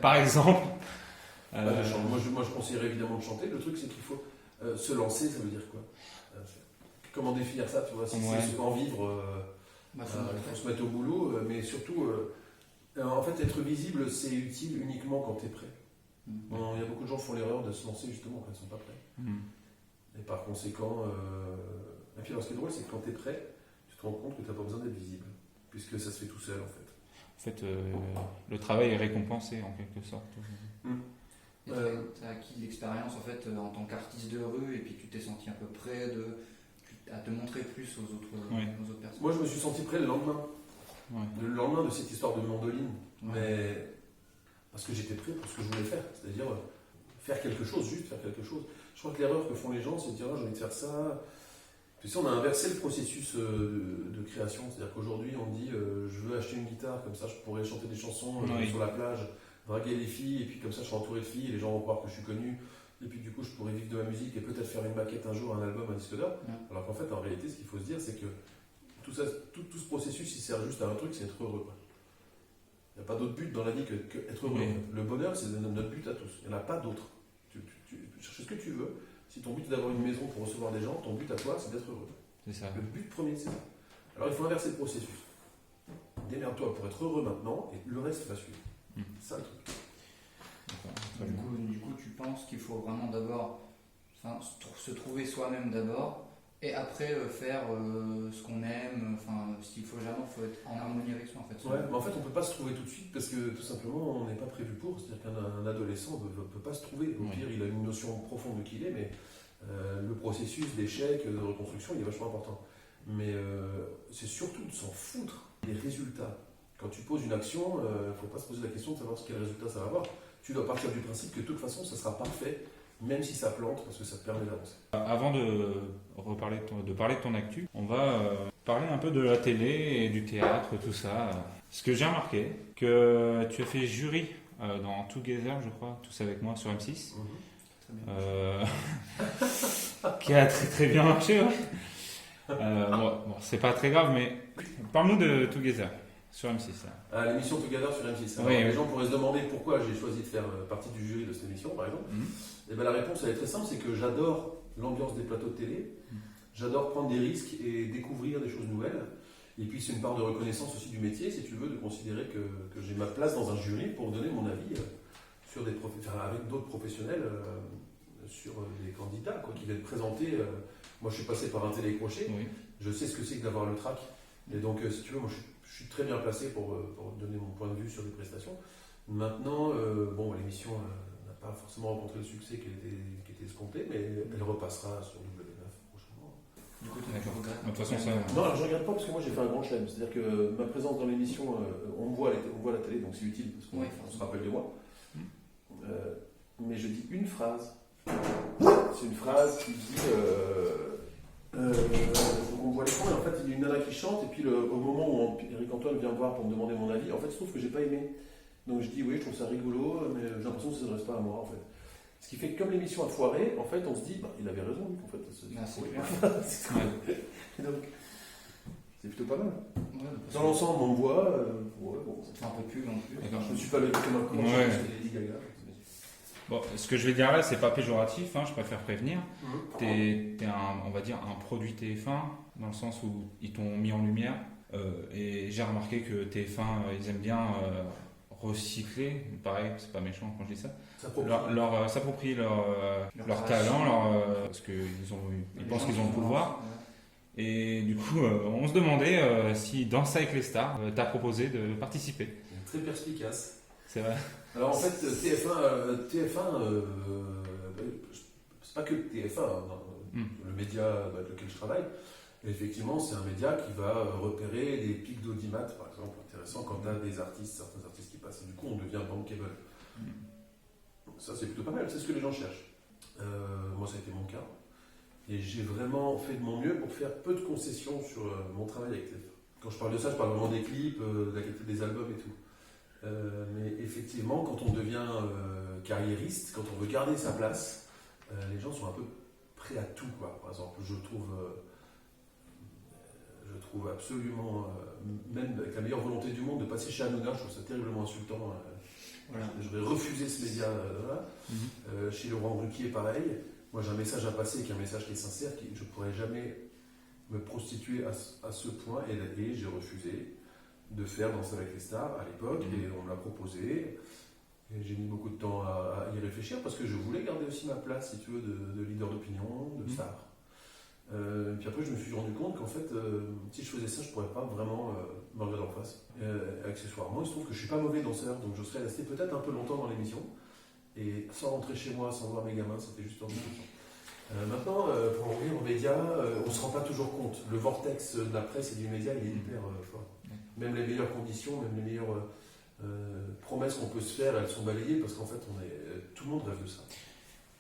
par exemple. Moi, je conseillerais évidemment de chanter. Le truc, c'est qu'il faut se lancer, ça veut dire quoi? Comment définir ça, tu vois? Si c'est en vivre, il faut se mettre au boulot, mais surtout, en fait, être visible, c'est utile uniquement quand tu es prêt. Il y a beaucoup de gens qui font l'erreur de se lancer justement quand ils ne sont pas prêts. Et par conséquent, et puis alors ce qui est drôle, c'est que quand tu es prêt, tu te rends compte que tu n'as pas besoin d'être visible, puisque ça se fait tout seul en fait. En fait, le travail est récompensé en quelque sorte. Et tu as acquis de l'expérience en fait en tant qu'artiste de rue et puis tu t'es senti un peu prêt à te montrer plus aux autres personnes. Moi je me suis senti prêt le lendemain. Ouais. Le lendemain de cette histoire de mandoline. Ouais. Mais parce que j'étais prêt pour ce que je voulais faire, c'est-à-dire faire quelque chose, juste faire quelque chose. Je crois que l'erreur que font les gens, c'est de dire j'ai envie de faire ça. Tu sais, on a inversé le processus de création, c'est-à-dire qu'aujourd'hui on dit je veux acheter une guitare, comme ça je pourrais chanter des chansons sur la plage, draguer les filles, et puis comme ça je serai entouré de filles, et les gens vont croire que je suis connu, et puis du coup je pourrais vivre de ma musique et peut-être faire une maquette un jour, un album, un disque d'or. Alors qu'en fait, en réalité, ce qu'il faut se dire, c'est que tout ce processus, il sert juste à un truc, c'est être heureux. Il n'y a pas d'autre but dans la vie que être heureux. Oui. Le bonheur, c'est notre but à tous. Il n'y en a pas d'autre. Tu cherches ce que tu veux. Si ton but est d'avoir une maison pour recevoir des gens, ton but à toi, c'est d'être heureux. C'est ça. Le but premier, c'est ça. Alors il faut inverser le processus. Démerde-toi pour être heureux maintenant, et le reste va suivre. C'est ça le truc. Du coup, tu penses qu'il faut vraiment d'abord se trouver soi-même d'abord et après faire ce qu'on aime. S'il faut jamais, il faut être en harmonie avec soi en fait. Ouais, mais en fait, on ne peut pas se trouver tout de suite parce que tout simplement, on n'est pas prévu pour. C'est-à-dire qu'un adolescent ne peut pas se trouver. Au pire, il a une notion profonde de qui il est, mais le processus d'échec, de reconstruction, il est vachement important. Mais c'est surtout de s'en foutre des résultats. Quand tu poses une action, il ne faut pas se poser la question de savoir quel résultat ça va avoir. Tu dois partir du principe que de toute façon, ça sera parfait, même si ça plante, parce que ça te permet d'avancer. Avant de parler de ton actu, on va parler un peu de la télé et du théâtre, tout ça. Ce que j'ai remarqué, que tu as fait jury dans Together, je crois, Tous avec moi sur M6. Qui a très très bien marché. Bon, c'est pas très grave, mais parle-nous de Together sur M6. L'émission Together sur M6. Alors, les gens pourraient se demander pourquoi j'ai choisi de faire partie du jury de cette émission, par exemple. Et ben, la réponse elle est très simple, c'est que j'adore l'ambiance des plateaux de télé, j'adore prendre des risques et découvrir des choses nouvelles. Et puis c'est une part de reconnaissance aussi du métier, si tu veux, de considérer que j'ai ma place dans un jury pour donner mon avis sur avec d'autres professionnels sur des candidats qui viennent présenter. Moi je suis passé par un télécrochet, je sais ce que c'est que d'avoir le trac. Et donc si tu veux, moi je suis très bien placé pour donner mon point de vue sur les prestations. Maintenant, l'émission n'a pas forcément rencontré le succès qui était escompté, mais elle repassera sur W9 prochainement. Du coup, tu regrettes. De toute façon, ça. Non, alors je regarde pas parce que moi j'ai fait un grand chelem. C'est-à-dire que ma présence dans l'émission, on me voit à la télé, donc c'est utile parce qu'on se rappelle de moi. Mais je dis une phrase. C'est une phrase qui dit. On voit l'écran et en fait il y a une nana qui chante et puis au moment où Eric Antoine vient me voir pour me demander mon avis, en fait je trouve que j'ai pas aimé. Donc je dis oui, je trouve ça rigolo, mais j'ai l'impression que ça ne s'adresse pas à moi en fait. Ce qui fait que comme l'émission a foiré, en fait on se dit il avait raison en fait. C'est clair. Donc c'est plutôt pas mal. Ouais, Dans l'ensemble on me voit, ça te fait un peu pub en plus. D'accord. je ne suis pas le comme un comment c'était Lady Gaga. Bon, ce que je vais dire là, c'est pas péjoratif, je préfère prévenir. T'es on va dire un produit TF1, dans le sens où ils t'ont mis en lumière. Et j'ai remarqué que TF1, ils aiment bien recycler. Pareil, c'est pas méchant quand je dis ça. S'approprier leur talent, parce qu'ils pensent qu'ils ont le pouvoir. Et du coup, on se demandait si Danse avec les stars t'a proposé de participer. Très perspicace. C'est vrai. Alors en fait, TF1 c'est pas que TF1, le média avec lequel je travaille. Et effectivement, c'est un média qui va repérer des pics d'audimat, par exemple, intéressant quand tu as certains artistes qui passent. Et du coup, on devient bankable. Ça, c'est plutôt pas mal, c'est ce que les gens cherchent. Moi, ça a été mon cas. Et j'ai vraiment fait de mon mieux pour faire peu de concessions sur mon travail avec TF1. Quand je parle de ça, je parle vraiment des clips, de la qualité des albums et tout. Mais effectivement, quand on devient carriériste, quand on veut garder sa place, les gens sont un peu prêts à tout, quoi. Par exemple, je trouve absolument, même avec la meilleure volonté du monde, de passer chez Hanouna, je trouve ça terriblement insultant. Je vais refuser ce média. Chez Laurent Ruquier, pareil. Moi, j'ai un message à passer, qui est un message qui est sincère, je ne pourrais jamais me prostituer à ce point, et j'ai refusé de faire Danse avec les stars à l'époque, et on me l'a proposé. Et j'ai mis beaucoup de temps à y réfléchir parce que je voulais garder aussi ma place, si tu veux, de leader d'opinion, de star. Puis après, je me suis rendu compte qu'en fait, si je faisais ça, je ne pourrais pas vraiment me regarder en face. Accessoirement, il se trouve que je ne suis pas mauvais danseur, donc je serais resté peut-être un peu longtemps dans l'émission. Et sans rentrer chez moi, sans voir mes gamins, c'était juste en discussion. Maintenant, pour en revenir aux médias, on ne se rend pas toujours compte. Le vortex de la presse et du média, il est hyper fort. Même les meilleures conditions, même les meilleures promesses qu'on peut se faire, elles sont balayées parce qu'en fait, tout le monde rêve de ça.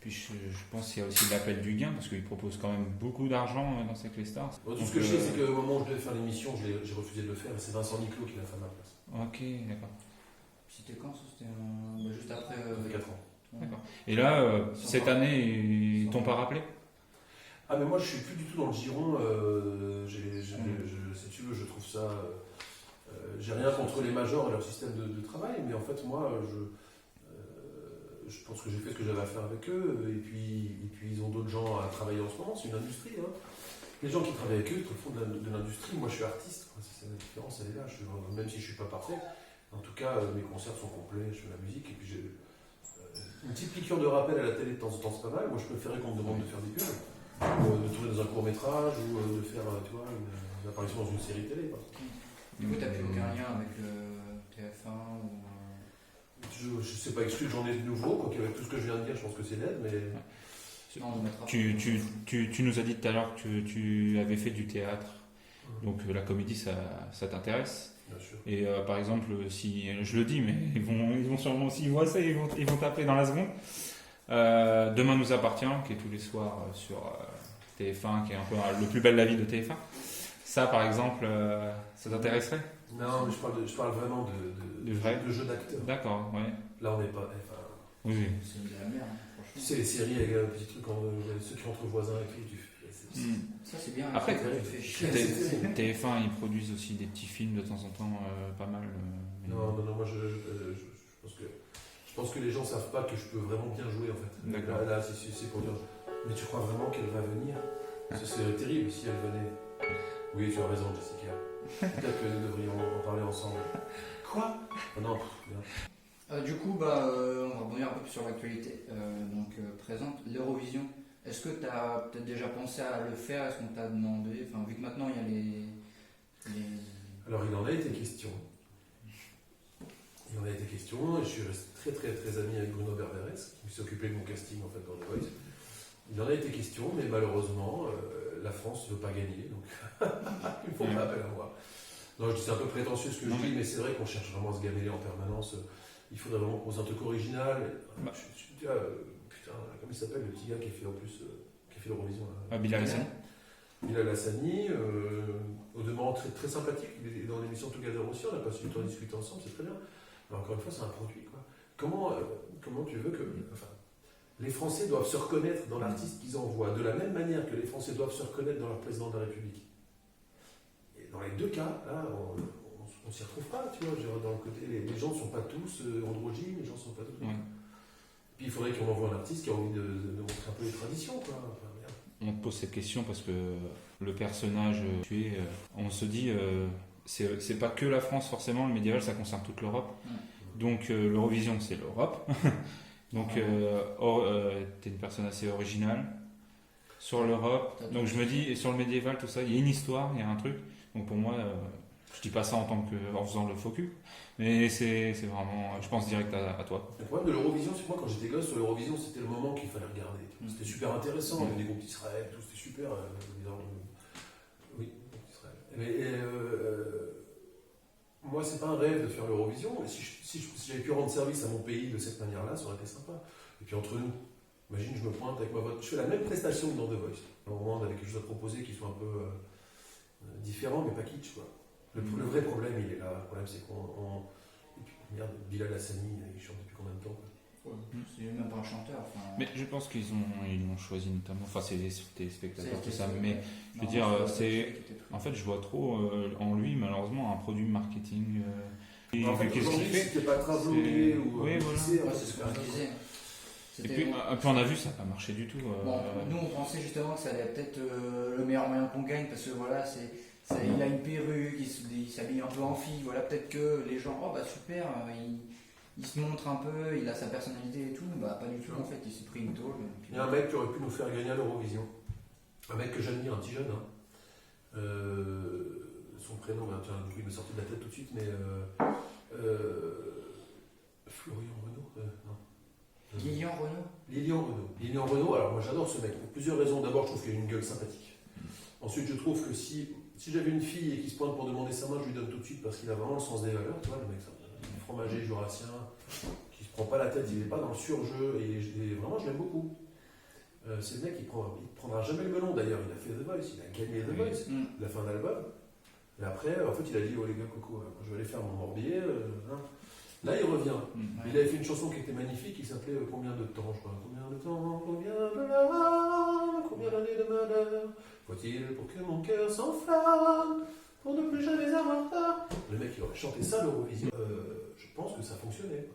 Puis je pense qu'il y a aussi l'appel du gain, parce qu'ils proposent quand même beaucoup d'argent dans Sacré Stars. Bon, tout ce que je sais, c'est qu'au moment où je devais faire l'émission, j'ai refusé de le faire, et c'est Vincent Niclot qui l'a fait à ma place. Ok, d'accord. C'était quand ça? C'était juste après. Ça fait 4 ans. D'accord. Et là, cette année, ils t'ont pas rappelé? Ah, mais moi, je suis plus du tout dans le giron. Si tu veux, je trouve ça. J'ai rien contre les majors et leur système de travail, mais en fait, moi, je pense que j'ai fait ce que j'avais à faire avec eux, et puis ils ont d'autres gens à travailler en ce moment, c'est une industrie. Hein. Les gens qui travaillent avec eux, ils font de l'industrie. Moi, je suis artiste, quoi. C'est la différence, elle est là. Même si je ne suis pas parfait, en tout cas, mes concerts sont complets, je fais de la musique, et puis j'ai une petite piqûre de rappel à la télé de temps en temps, c'est pas mal. Moi, je préférais qu'on me demande de faire des pubs, ou de tourner dans un court-métrage, ou de faire tu vois, une apparition dans une série télé. Quoi. Du coup, t'as plus aucun lien avec le TF1 ou... Je ne sais pas exclu que j'en ai de nouveau, quoi qu'avec tout ce que je viens de dire, je pense que c'est net, mais. Non, on mettra Tu nous as dit tout à l'heure que tu avais fait du théâtre, donc la comédie ça t'intéresse. Bien sûr. Et par exemple, si je le dis, mais ils vont sûrement, s'ils voient ça, ils vont taper dans la seconde. Demain nous appartient, qui est tous les soirs sur TF1, qui est un peu le plus belle la vie de TF1. Ça, par exemple, ça t'intéresserait? Non, mais je parle vraiment de jeu d'acteur. D'accord, ouais. Là, on n'est pas. Enfin, Oui. C'est de la merde, franchement. c'est les séries avec un petit truc, ceux qui entre voisins et tout. Ça, c'est bien. Après, ça fait chier. TF1, ils produisent aussi des petits films de temps en temps, pas mal. Mais- Non, moi je pense que les gens savent pas que je peux vraiment bien jouer en fait. D'accord. Là, c'est pour dire. Mais tu crois vraiment qu'elle va venir? Ce serait terrible si elle venait. Oui, tu as raison, Jessica. Peut-être que nous devrions en parler ensemble. Quoi? Ah non, bien. Du coup, on va revenir un peu sur l'actualité présente, l'Eurovision. Est-ce que tu as peut-être déjà pensé à le faire? Est-ce qu'on t'a demandé? Enfin, vu que maintenant il y a les... Alors, il en a été question. Il en a été question, et je suis resté très très très ami avec Bruno Berberes, qui s'est occupé de mon casting en fait dans The Voice. Il en a été question, mais malheureusement, la France ne veut pas gagner, donc il ne faut pas appel à moi. Non, je dis c'est un peu prétentieux ce que je dis, mais c'est vrai qu'on cherche vraiment à se gameler en permanence. Il faudrait vraiment poser un truc original. Putain, comment il s'appelle le petit gars qui a fait en plus, qui a fait l'Eurovision Bilal Hassani. Bilal Hassani, au demeurant très, très sympathique, il est dans l'émission Together aussi, on a passé du temps à discuter ensemble, c'est très bien. Mais encore une fois, c'est un produit. Quoi. Comment tu veux que... Enfin, les Français doivent se reconnaître dans l'artiste qu'ils envoient, de la même manière que les Français doivent se reconnaître dans leur président de la République. Et dans les deux cas, là, on s'y retrouve pas, tu vois, dans le côté, les gens ne sont pas tous androgynes, les gens ne sont pas tous... Ouais. Puis il faudrait qu'on envoie un artiste qui a envie de montrer un peu les traditions, quoi. Enfin, merde. On te pose cette question parce que le personnage tu es, on se dit, c'est pas que la France forcément, le médiéval ça concerne toute l'Europe. Donc l'Eurovision c'est l'Europe. Donc t'es une personne assez originale sur l'Europe. Donc je me dis, et sur le médiéval, tout ça, il y a une histoire, il y a un truc. Donc pour moi, je dis pas ça en faisant le focus, mais c'est vraiment, je pense direct à toi. Le problème de l'Eurovision, c'est que moi, quand j'étais gosse, sur l'Eurovision, c'était le moment qu'il fallait regarder. C'était super intéressant, il y avait des groupes d'Israël, tout, c'était super. Oui, d'Israël. Mais moi, c'est pas un rêve de faire l'Eurovision, mais si j'avais pu rendre service à mon pays de cette manière-là, ça aurait été sympa. Et puis entre nous, imagine, je me pointe avec ma voix, je fais la même prestation que dans The Voice. Au moment on avait quelque chose à proposer qui soit un peu différent, mais pas kitsch, quoi. Le vrai problème, il est là. Le problème, c'est qu'on. Et puis, merde, Bilal Hassani, il chante depuis combien de temps, quoi. C'est même pas un chanteur. Enfin... Mais je pense ils l'ont choisi notamment, enfin c'est les spectateurs, tout ça, mais je veux Non, dire, en fait je vois trop en lui malheureusement un produit marketing. En fait, Qu'est-ce qu'il aujourd'hui, fait? c'était pas travelé ou. Oui, voilà. c'est ce qu'on disait. Et puis on a vu, ça n'a pas marché du tout. Nous on pensait justement que ça allait peut-être le meilleur moyen qu'on gagne parce que voilà, il a une perruque, il s'habille un peu en fille, voilà, peut-être que les gens, oh bah super, il se montre un peu, il a sa personnalité et tout, bah pas du tout en fait, il s'est pris une tôle. Et puis Il y a un mec qui aurait pu nous faire gagner à l'Eurovision. Un mec que j'admire, un petit jeune. Hein. Son prénom, ben, tiens, du coup, il m'est sorti de la tête tout de suite, mais. Florian Renaud non. Lilian Renaud. Lilian Renaud. Lilian Renaud, alors moi j'adore ce mec pour plusieurs raisons. D'abord, je trouve qu'il a une gueule sympathique. Ensuite, je trouve que si j'avais une fille et qui se pointe pour demander sa main, je lui donne tout de suite parce qu'il a vraiment le sens des valeurs. Tu vois, le mec, un fromager jurassien, qui se prend pas la tête, il n'est pas dans le surjeu et vraiment, je l'aime beaucoup. C'est le mec qui prendra jamais le melon d'ailleurs. Il a fait The Voice, il a gagné The Voice, il a fait un album. Et après, en fait, il a dit oh les gars, coco, je vais aller faire mon morbier. Hein. Là, il revient. Il avait fait une chanson qui était magnifique, qui s'appelait Combien de temps, je crois. Combien de temps, combien de larmes, combien d'années de malheur faut-il pour que mon cœur s'enflamme, pour ne plus jamais avoir peur. Le mec, il aurait chanté ça à l'Eurovision. Je pense que ça fonctionnait.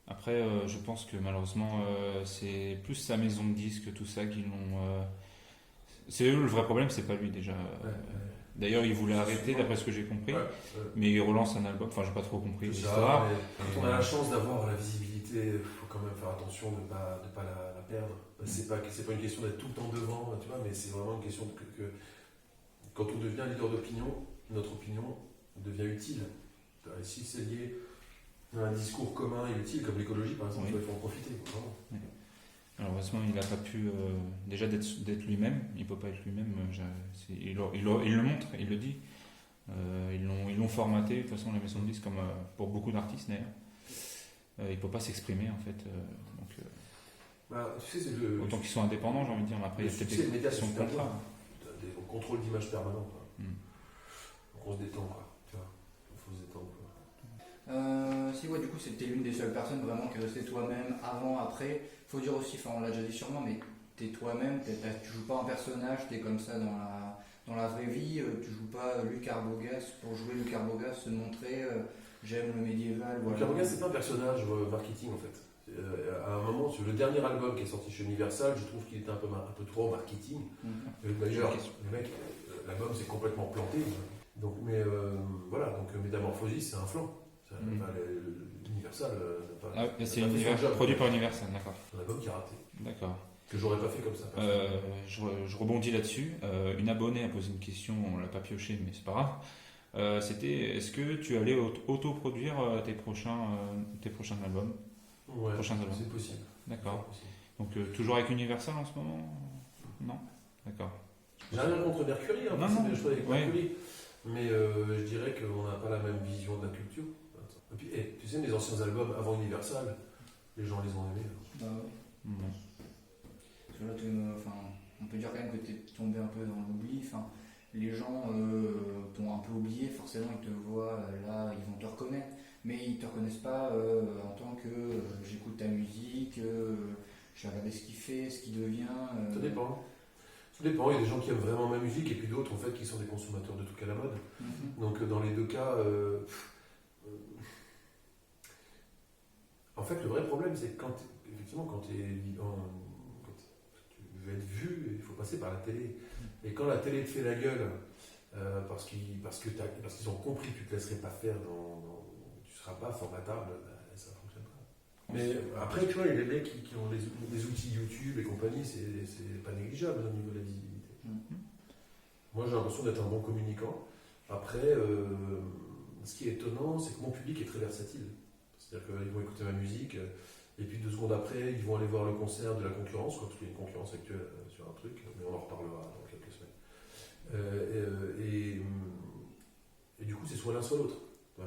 Après, je pense que malheureusement, c'est plus sa maison de disques, tout ça, qui l'ont. C'est eux le vrai problème, c'est pas lui déjà. D'ailleurs, il voulait arrêter, d'après ce que j'ai compris, mais il relance un album. Enfin, j'ai pas trop compris l'histoire. Quand on a la chance d'avoir la visibilité, il faut quand même faire attention de ne pas la perdre. C'est pas une question d'être tout le temps devant, tu vois, mais c'est vraiment une question que quand on devient leader d'opinion, notre opinion devient utile. Et si c'est lié à un discours commun et utile, comme l'écologie par exemple, il faut en profiter. Vraiment. Oui. Malheureusement, il n'a pas pu déjà d'être lui-même. Il ne peut pas être lui-même. Il le montre, il le dit. Ils l'ont formaté, de toute façon, la maison de disques, comme pour beaucoup d'artistes d'ailleurs. Il ne peut pas s'exprimer en fait. Tu sais, autant qu'ils soient indépendants, j'ai envie de dire. Après, il y a peut-être des questions de contrat. On contrôle d'image permanent. Donc on se détend, quoi. Tu vois, il faut se détendre. Si ouais, du coup c'était l'une des seules personnes vraiment qui est restée toi-même avant, après. Faut dire aussi, enfin on l'a déjà dit sûrement, mais t'es toi-même, tu joues pas un personnage, t'es comme ça dans la vraie vie, tu joues pas Luc Arbogast pour jouer Luc Arbogast, se montrer j'aime le médiéval. Luc Arbogast c'est pas un personnage marketing en fait. À un moment, sur le dernier album qui est sorti chez Universal, je trouve qu'il était un peu trop marketing. D'ailleurs, le mec, l'album s'est complètement planté. Donc, mais voilà, donc Métamorphosis c'est un flanc. Universal. C'est produit par Universal, d'accord. Un album qui a raté. D'accord. Que j'aurais pas fait comme ça. Je rebondis là-dessus. Une abonnée a posé une question, on l'a pas pioché, mais c'est pas grave. C'était est-ce que tu allais autoproduire tes prochains albums? Ouais, c'est possible. D'accord. Donc toujours avec Universal en ce moment? Non. D'accord. J'ai rien contre Mercury, hein, non. Je travaille avec Mercury. Mais je dirais qu'on n'a pas la même vision de la culture. Et puis, tu sais, mes anciens albums avant Universal, les gens les ont aimés. Bah oui. Parce que là, on peut dire quand même que tu es tombé un peu dans l'oubli. Les gens t'ont un peu oublié, forcément ils te voient là, ils vont te reconnaître. Mais ils ne te reconnaissent pas en tant que j'écoute ta musique, je regarde ce qu'il fait, ce qu'il devient. Ça dépend. Ça dépend, il y a des gens qui aiment vraiment ma musique et puis d'autres en fait qui sont des consommateurs de tout à la mode. Donc dans les deux cas, en fait le vrai problème c'est que quand tu veux être vu, il faut passer par la télé. Et quand la télé te fait la gueule parce qu'ils ont compris que tu ne te laisserais pas faire, tu ne seras pas formatable, ça ne fonctionne pas. Mais après, tu vois, il y a des mecs qui ont des outils YouTube et compagnie, c'est pas négligeable au niveau de la visibilité. Moi, j'ai l'impression d'être un bon communicant. Après, ce qui est étonnant, c'est que mon public est très versatile. C'est-à-dire qu'ils vont écouter ma musique, et puis 2 secondes après, ils vont aller voir le concert de la concurrence, parce qu'il y a une concurrence actuelle sur un truc, mais on en reparlera dans quelques semaines. Et du coup, c'est soit l'un, soit l'autre. Ouais.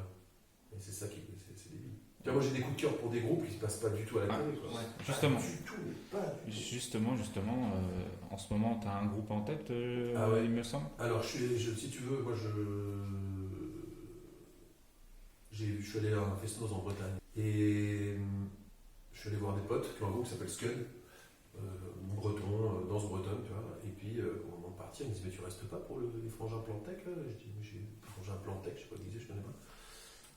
Et c'est ça qui c'est débile. Moi, j'ai des coups de cœur pour des groupes qui ne se passent pas du tout à la télé. Ouais. Justement. Pas du tout, mais pas du tout. Justement, en ce moment, tu as un groupe en tête, ouais. il me semble. Alors, si tu veux, moi, je suis allé à un fest-noz en Bretagne. Et je suis allé voir des potes qui ont un groupe qui s'appelle Scud, breton, danse bretonne, tu vois. Et puis, au moment de partir, ils me disent mais tu restes pas pour les frangins Plantec là? Je dis mais j'ai frangins Plantec, je sais pas ce qu'ils disaient, je connais pas.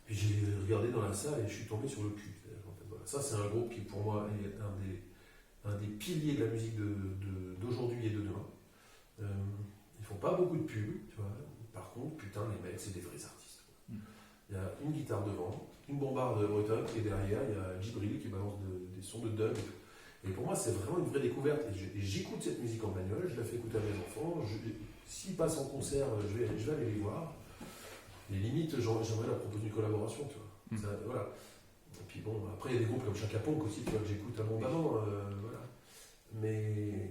Puis j'ai regardé dans la salle et je suis tombé sur le cul. En fait, voilà. Ça, c'est un groupe qui, pour moi, est un des piliers de la musique d'aujourd'hui et de demain. Ils font pas beaucoup de pubs, tu vois. Par contre, putain, les mecs, c'est des vrais artistes. Il y a une guitare devant, une bombarde bretonne, et derrière, il y a Djibril qui balance des sons de dub. Et pour moi, c'est vraiment une vraie découverte. Et j'écoute cette musique en bagnole, je la fais écouter à mes enfants. S'ils passent en concert, je vais aller les voir. Et limite, j'aimerais leur proposer une collaboration, tu vois. Ça, voilà. Et puis bon, après, il y a des groupes comme Chaka Ponk aussi, tu vois, que j'écoute abondamment. Voilà. Mais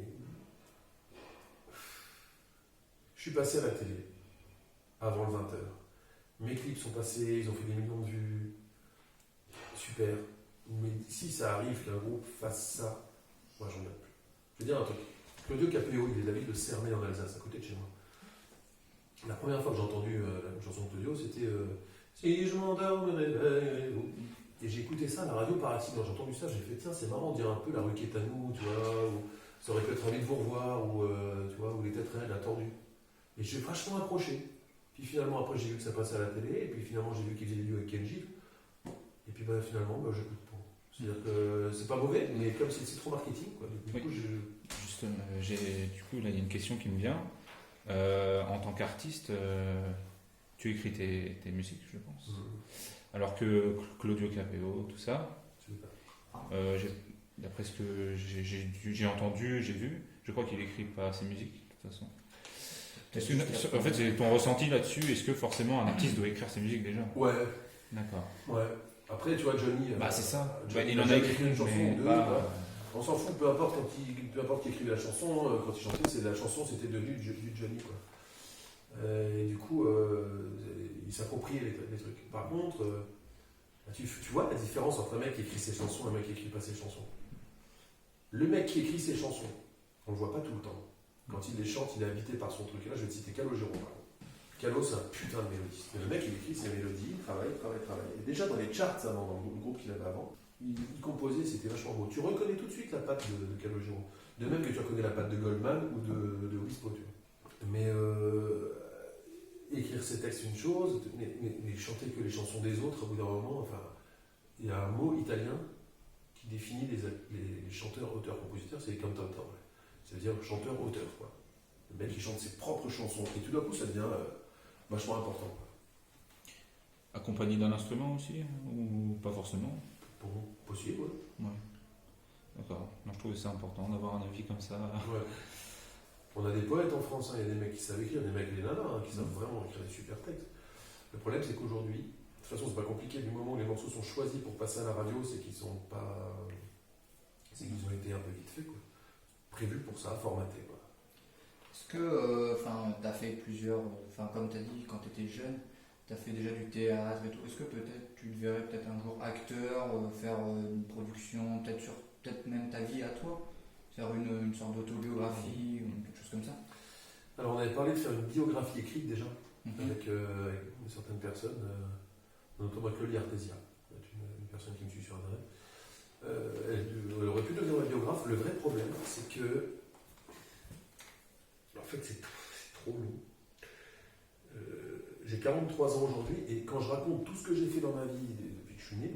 je suis passé à la télé avant le 20h. Mes clips sont passés, ils ont fait des millions de vues. Super. Mais si ça arrive qu'un groupe fasse ça, moi j'en regarde plus. Je veux dire un truc. Claudio Capéo, il est de la ville de Cernay en Alsace, à côté de chez moi. La première fois que j'ai entendu la chanson de Claudio, c'était Si je m'endors, me réveille. Et j'ai écouté ça à la radio par accident. J'ai entendu ça, j'ai fait tiens, c'est marrant, on dirait un peu la rue qui est à nous, tu vois, ou ça aurait pu être envie de vous revoir, ou tu vois, ou les têtes réelles attendues. Et j'ai vachement accroché. Puis finalement, après, j'ai vu que ça passait à la télé, et puis finalement, j'ai vu qu'il faisait des vidéos avec Kenji. Et puis finalement, j'écoute pas. C'est-à-dire que c'est pas mauvais, mais comme c'est trop marketing, quoi. Du coup, Juste, du coup, là, il y a une question qui me vient. En tant qu'artiste, tu écris tes musiques, je pense. Alors que Claudio Capéo, tout ça, d'après ce que j'ai entendu, j'ai vu, je crois qu'il écrit pas ses musiques, de toute façon. En fait, c'est ton ressenti là-dessus. Est-ce que forcément un artiste doit écrire ses musiques déjà? Ouais. D'accord. Ouais. Après, tu vois, Johnny. C'est ça. Johnny, il en a écrit une chanson mais ou deux. On s'en fout, peu importe qui écrivait la chanson, quand il chantait, la chanson c'était devenu du Johnny, quoi. Et du coup, il s'appropriait les trucs. Par contre, tu vois la différence entre un mec qui écrit ses chansons et un mec qui écrit pas ses chansons. Le mec qui écrit ses chansons, on le voit pas tout le temps. Quand il les chante, il est habité par son truc. Et là, je vais te citer Calogero. Calo, c'est un putain de mélodiste. Le mec, il écrit ses mélodies, il travaille. Et déjà dans les charts, dans le groupe qu'il avait avant, il composait, c'était vachement beau. Tu reconnais tout de suite la patte de Calogero. De même que tu reconnais la patte de Goldman ou de Obispo, tu vois. Mais écrire ses textes, c'est une chose, mais chanter que les chansons des autres, au bout d'un moment, enfin, il y a un mot italien qui définit les chanteurs, auteurs, compositeurs, c'est cantautori. C'est-à-dire chanteur-auteur, quoi. Le mec qui chante ses propres chansons. Et tout d'un coup, ça devient vachement important, quoi. Accompagné d'un instrument aussi, ou pas forcément? Bon, possible, ouais. D'accord. Je trouvais ça important d'avoir un avis comme ça. Ouais. On a des poètes en France, il y a des mecs qui savent écrire, des mecs et des nanas qui savent vraiment écrire des super textes. Le problème, c'est qu'aujourd'hui, de toute façon, c'est pas compliqué, du moment où les morceaux sont choisis pour passer à la radio, c'est qu'ils sont pas. C'est qu'ils ont été un peu vite faits, quoi. Prévus pour ça, formatés, quoi. Est-ce que tu as fait plusieurs. Comme tu as dit, quand tu étais jeune, tu as fait déjà du théâtre et tout. Est-ce que peut-être tu te verrais peut-être un jour acteur, faire une production, peut-être sur même ta vie à toi? Faire une sorte d'autobiographie ou quelque chose comme ça? Alors, on avait parlé de faire une biographie écrite déjà, avec certaines personnes, notamment avec Loli Artesia, une personne qui me suit sur Internet. Elle aurait pu devenir ma biographe. Le vrai problème, c'est que. En fait, c'est trop long. J'ai 43 ans aujourd'hui, et quand je raconte tout ce que j'ai fait dans ma vie depuis que je suis né,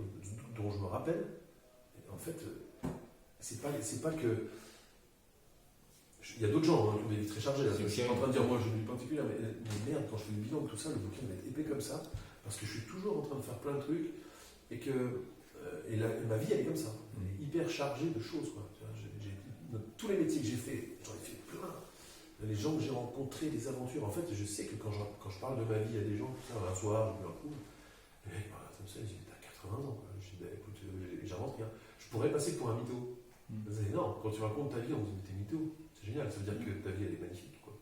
dont je me rappelle, en fait, c'est pas que. Il y a d'autres gens, hein, mais très chargés. Je suis pas en train de dire, moi, je ne suis pas particulier, mais merde, quand je fais le bilan de tout ça, le bouquin va être épais comme ça, parce que je suis toujours en train de faire plein de trucs, et que ma vie, elle est comme ça. Elle est hyper chargée de choses, quoi. Tous les métiers que j'ai fait, j'en ai fait plein. Les gens que j'ai rencontrés, les aventures. En fait, je sais que quand je parle de ma vie à des gens, un soir, je me retrouve, les mecs, comme ça, ils disent, t'as 80 ans, quoi. Je dis, écoute, j'invente rien. Je pourrais passer pour un mytho. C'est énorme. Quand tu racontes ta vie, on dit, t'es mytho. C'est génial, ça veut dire que ta vie, elle est magnifique, quoi.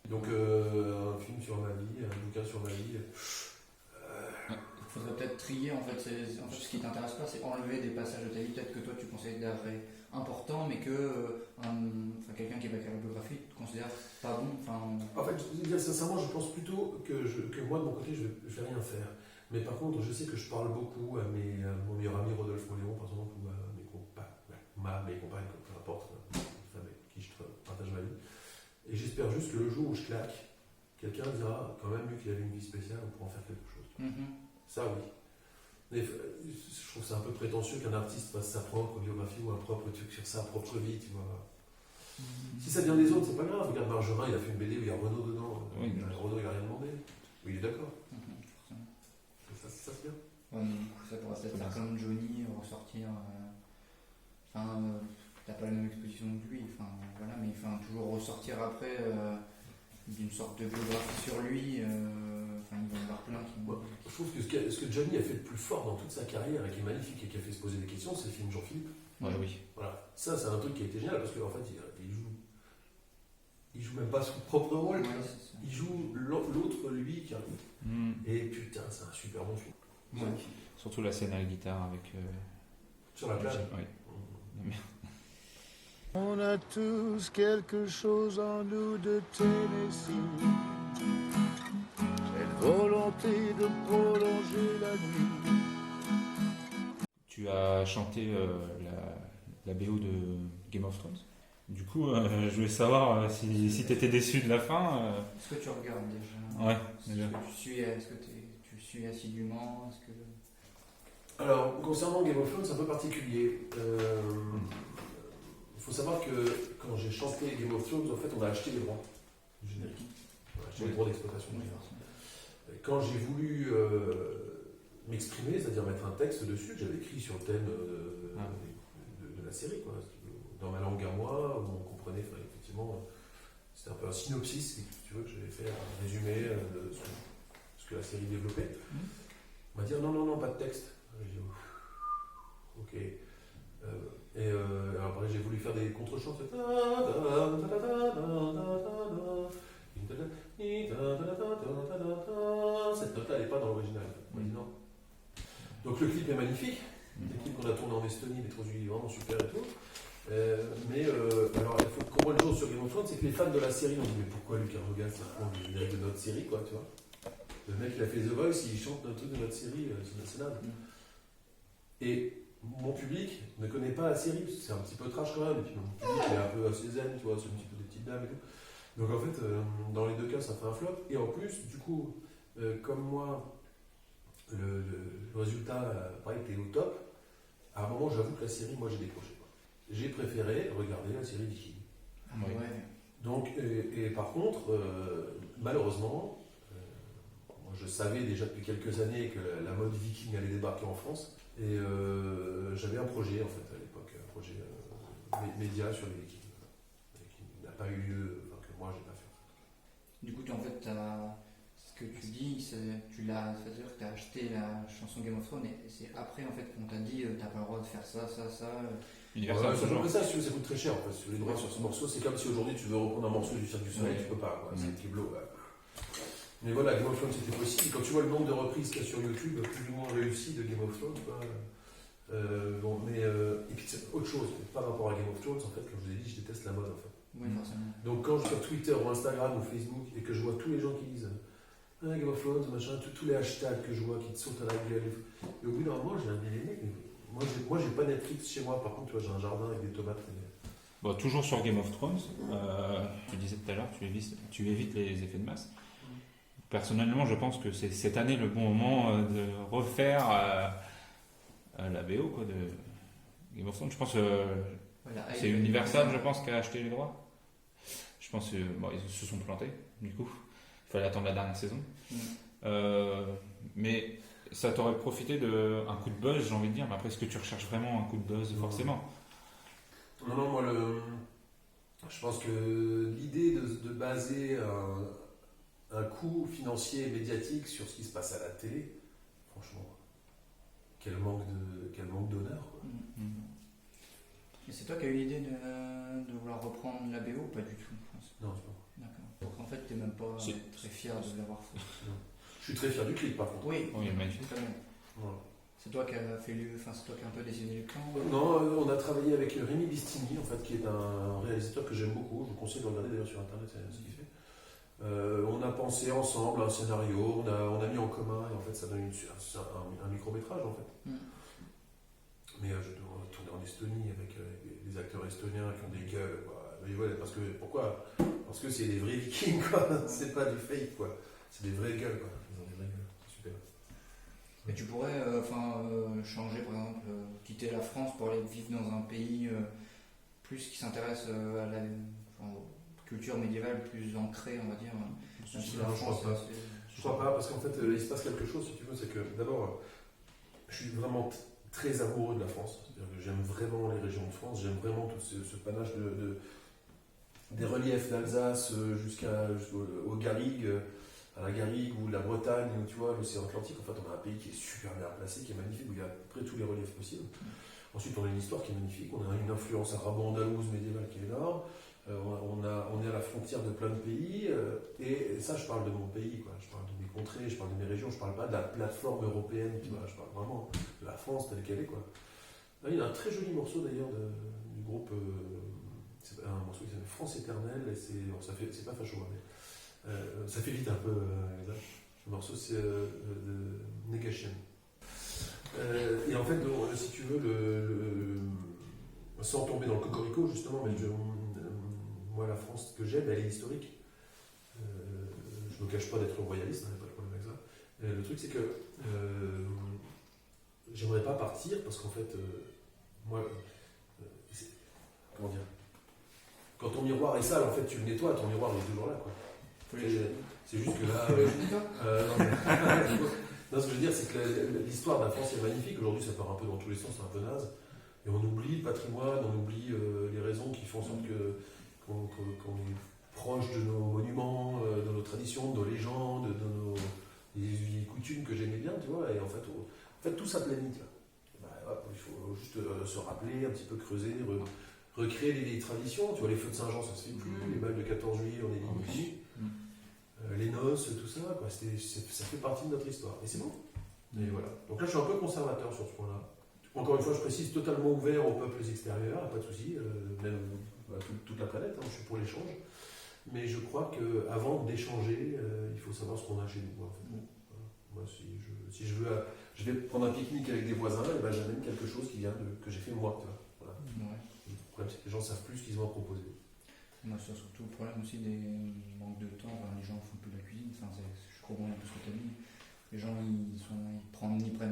Donc, un film sur ma vie, un bouquin sur ma vie. Il faudrait peut-être trier, en fait, ce qui t'intéresse pas, c'est enlever des passages de ta vie. Peut-être que toi, tu considères important, mais que quelqu'un qui va écrire la biographie te considère pas bon. En fait, je veux dire, sincèrement, je pense plutôt que moi, de mon côté, je vais rien faire. Mais par contre, je sais que je parle beaucoup à mon meilleur ami Rodolphe Moléon, par exemple, ou à mes compagnes, peu importe, avec qui je partage ma vie. Et j'espère juste que le jour où je claque, quelqu'un dira quand même, vu qu'il avait une vie spéciale, on pourra en faire quelque chose. Ça, oui. Mais je trouve ça un peu prétentieux qu'un artiste fasse sa propre biographie ou un propre truc sur sa propre vie, tu vois. Si ça vient des autres, c'est pas grave. Regarde Margerin, il a fait une BD où il y a Renaud dedans. Oui, Renaud, il a rien demandé. Oui, il est d'accord. Ça c'est bien. Ouais, mais du coup, ça pourrait peut-être faire comme Johnny, ressortir. T'as pas la même exposition que lui, voilà, mais toujours ressortir après d'une sorte de biographie sur lui. Il va y en avoir plein qui. Ouais. Je trouve que ce que Johnny a fait de plus fort dans toute sa carrière et qui est magnifique et qui a fait se poser des questions, c'est le film Jean-Philippe. Ouais, oui. Voilà. Ça, c'est un truc qui a été génial parce qu'en fait, il joue même pas son propre rôle. Ouais, c'est ça. Il joue l'autre lui qui arrive. Mm. Et putain, c'est un super bon film. Ouais. Surtout la scène à la guitare avec. Sur la plage. Ouais. On a tous quelque chose en nous de Tennessee. Cette volonté de prolonger la nuit. Tu as chanté la BO de Game of Thrones. Du coup, je voulais savoir si tu étais déçu de la fin. Est-ce que tu regardes déjà? Ouais, Est-ce déjà. que tu suis assidûment? Est-ce que... Alors, concernant Game of Thrones, c'est un peu particulier. Il faut savoir que quand j'ai chanté Game of Thrones, en fait, on a acheté les droits du générique. On a acheté les droits d'exploitation du Oui, générique. forcément. Et quand j'ai voulu m'exprimer, c'est-à-dire mettre un texte dessus, que j'avais écrit sur le thème de la série, quoi. Dans ma langue à moi, où on comprenait, effectivement, c'était un peu un synopsis, si tu veux, que j'avais fait un résumé de ce que la série développait. On m'a dit non, pas de texte. J'ai dit ok. Alors après j'ai voulu faire des contre-chants. Cette note-là, elle n'est pas dans l'original. On m'a dit non. Donc le clip est magnifique. Le clip qu'on a tourné en Estonie, Métro Julie, vraiment super et tout. Alors il faut qu'on voit le jour sur Game of Thrones, c'est que les fans de la série ont dit mais pourquoi Lucas Rogan ça prend le générique de notre série, quoi, tu vois. Le mec il a fait The Voice, il chante un truc de notre série, c'est national. Et mon public ne connaît pas la série, parce que c'est un petit peu trash quand même, et puis mon public il est un peu assez zen, tu vois, c'est un petit peu des petites dames et tout. Donc en fait, dans les deux cas, ça fait un flop. Et en plus, du coup, comme moi, le résultat n'a pas été au top, à un moment, j'avoue que la série, moi j'ai décroché. J'ai préféré regarder la série Viking. Ouais. Donc, et par contre, malheureusement, moi je savais déjà depuis quelques années que la mode Viking allait débarquer en France. Et j'avais un projet en fait à l'époque, un projet média sur les Vikings, qui n'a pas eu lieu, enfin, que moi j'ai pas fait. Du coup, en fait, ce que tu dis, c'est-à-dire que tu as acheté la chanson Game of Thrones et c'est après en fait qu'on t'a dit t'as pas le droit de faire ça. Universal, C'est à peu toujours. près ça, ça coûte très cher en fait. Sur les droits sur ce morceau, c'est comme si aujourd'hui tu veux reprendre un morceau du Cirque du Soleil, tu peux pas, quoi. C'est Kiblo. Mais voilà, Game of Thrones c'était possible. Et quand tu vois le nombre de reprises qu'il y a sur YouTube, plus ou moins réussi de Game of Thrones, quoi. Et puis c'est autre chose, par rapport à Game of Thrones, en fait, comme je vous ai dit, je déteste la mode en fait. Oui, forcément. Donc quand je suis sur Twitter ou Instagram ou Facebook et que je vois tous les gens qui disent Game of Thrones, machin, tous les hashtags que je vois qui te sautent à la gueule, et au bout d'un moment, j'ai un les mecs, moi j'ai pas Netflix chez moi, par contre, tu vois, j'ai un jardin avec des tomates. Bon, toujours sur Game of Thrones, tu disais tout à l'heure, tu évites les effets de masse. Personnellement, je pense que c'est cette année le bon moment de refaire la BO quoi, de Game of Thrones. Je pense c'est Universal, je pense, qui a acheté les droits. Je pense qu'ils se sont plantés, du coup. Il fallait attendre la dernière saison. Mais ça t'aurait profité d'un coup de buzz, j'ai envie de dire. Mais après, est-ce que tu recherches vraiment un coup de buzz, forcément? Non, moi, je pense que l'idée de baser un coût financier et médiatique sur ce qui se passe à la télé, franchement, quel manque d'honneur, quoi. Et c'est toi qui as eu l'idée de vouloir reprendre la BO ou pas du tout, je pense? Non, c'est pas moi. D'accord. Donc en fait, t'es même pas très fier de l'avoir fait. Je suis très fier du clip, par contre. Oui, Oui, magnifique. très bien. Voilà. C'est toi qui as fait c'est toi qui as un peu dessiné le plan. Non, on a travaillé avec Rémi Bistini, en fait, qui est un réalisateur que j'aime beaucoup. Je vous conseille de regarder d'ailleurs sur internet ce qu'il fait. On a pensé ensemble un scénario, on a mis en commun, et en fait ça donne un micro-métrage en fait. Mais je dois tourner en Estonie avec des acteurs estoniens qui ont des gueules, quoi. Mais ouais, pourquoi? Parce que c'est des vrais Vikings, quoi. C'est pas du fake, quoi. C'est des vraies gueules, quoi. Ils ont des vraies gueules, c'est super. Mais tu pourrais changer, par exemple, quitter la France pour aller vivre dans un pays plus qui s'intéresse au culture médiévale plus ancrée, on va dire. Même si la Non, je France, crois pas. Je crois pas, parce qu'en fait, il se passe quelque chose, si tu veux, c'est que d'abord, je suis vraiment très amoureux de la France. C'est-à-dire que j'aime vraiment les régions de France, j'aime vraiment tout ce panache des reliefs d'Alsace jusqu'au Garrigue, à la Garrigue ou la Bretagne, ou tu vois, l'océan Atlantique. En fait, on a un pays qui est super bien placé, qui est magnifique, où il y a à peu près tous les reliefs possibles. Ensuite, on a une histoire qui est magnifique, on a une influence arabo-andalouse médiévale qui est énorme. On est à la frontière de plein de pays, et ça, je parle de mon pays, quoi. Je parle de mes contrées, je parle de mes régions, je parle pas de la plateforme européenne, tu vois, je parle vraiment de la France telle qu'elle est, quoi. Là, il y a un très joli morceau d'ailleurs du groupe, c'est un morceau qui s'appelle France éternelle, et c'est pas facho, hein, mais ça fait vite un peu. Le morceau, c'est de Negation. Et en fait, si tu veux, sans tomber dans le cocorico, justement, mais moi, la France que j'aime, elle est historique. Je ne me cache pas d'être royaliste, il n'y a pas de problème avec ça. Le truc, c'est que j'aimerais pas partir parce qu'en fait, moi, comment dire, quand ton miroir est sale, en fait, tu le nettoies, ton miroir il est toujours là, quoi. C'est juste que là. Non, ce que je veux dire, c'est que l'histoire de la France est magnifique. Aujourd'hui, ça part un peu dans tous les sens, c'est un peu naze. Et on oublie le patrimoine, on oublie les raisons qui font en sorte qu'on est proche de nos monuments, de nos traditions, de nos légendes, de nos vieilles coutumes que j'aimais bien, tu vois. Et en fait tout s'aplanit. Il faut juste se rappeler, un petit peu creuser, recréer les vieilles traditions. Tu vois, les feux de Saint-Jean, ça se fait plus. Les balles de 14 juillet, on est limité. Les noces, tout ça, quoi. Ça fait partie de notre histoire. Et c'est bon. Et voilà. Donc là, je suis un peu conservateur sur ce point-là. Encore une fois, je précise, totalement ouvert aux peuples extérieurs, pas de souci, même toute la planète, hein, je suis pour l'échange. Mais je crois qu'avant d'échanger, il faut savoir ce qu'on a chez nous. En fait. Moi, si je vais prendre un pique-nique avec des voisins, et ben, j'amène quelque chose qui vient que j'ai fait moi. Tu vois. Voilà. Ouais. Le problème, c'est que les gens ne savent plus ce qu'ils ont à proposer. Moi, c'est surtout le problème aussi des manques de temps. Enfin, les gens font plus de la cuisine. Enfin, je comprends un peu ce que tu as dit. Les gens, ils prennent des plats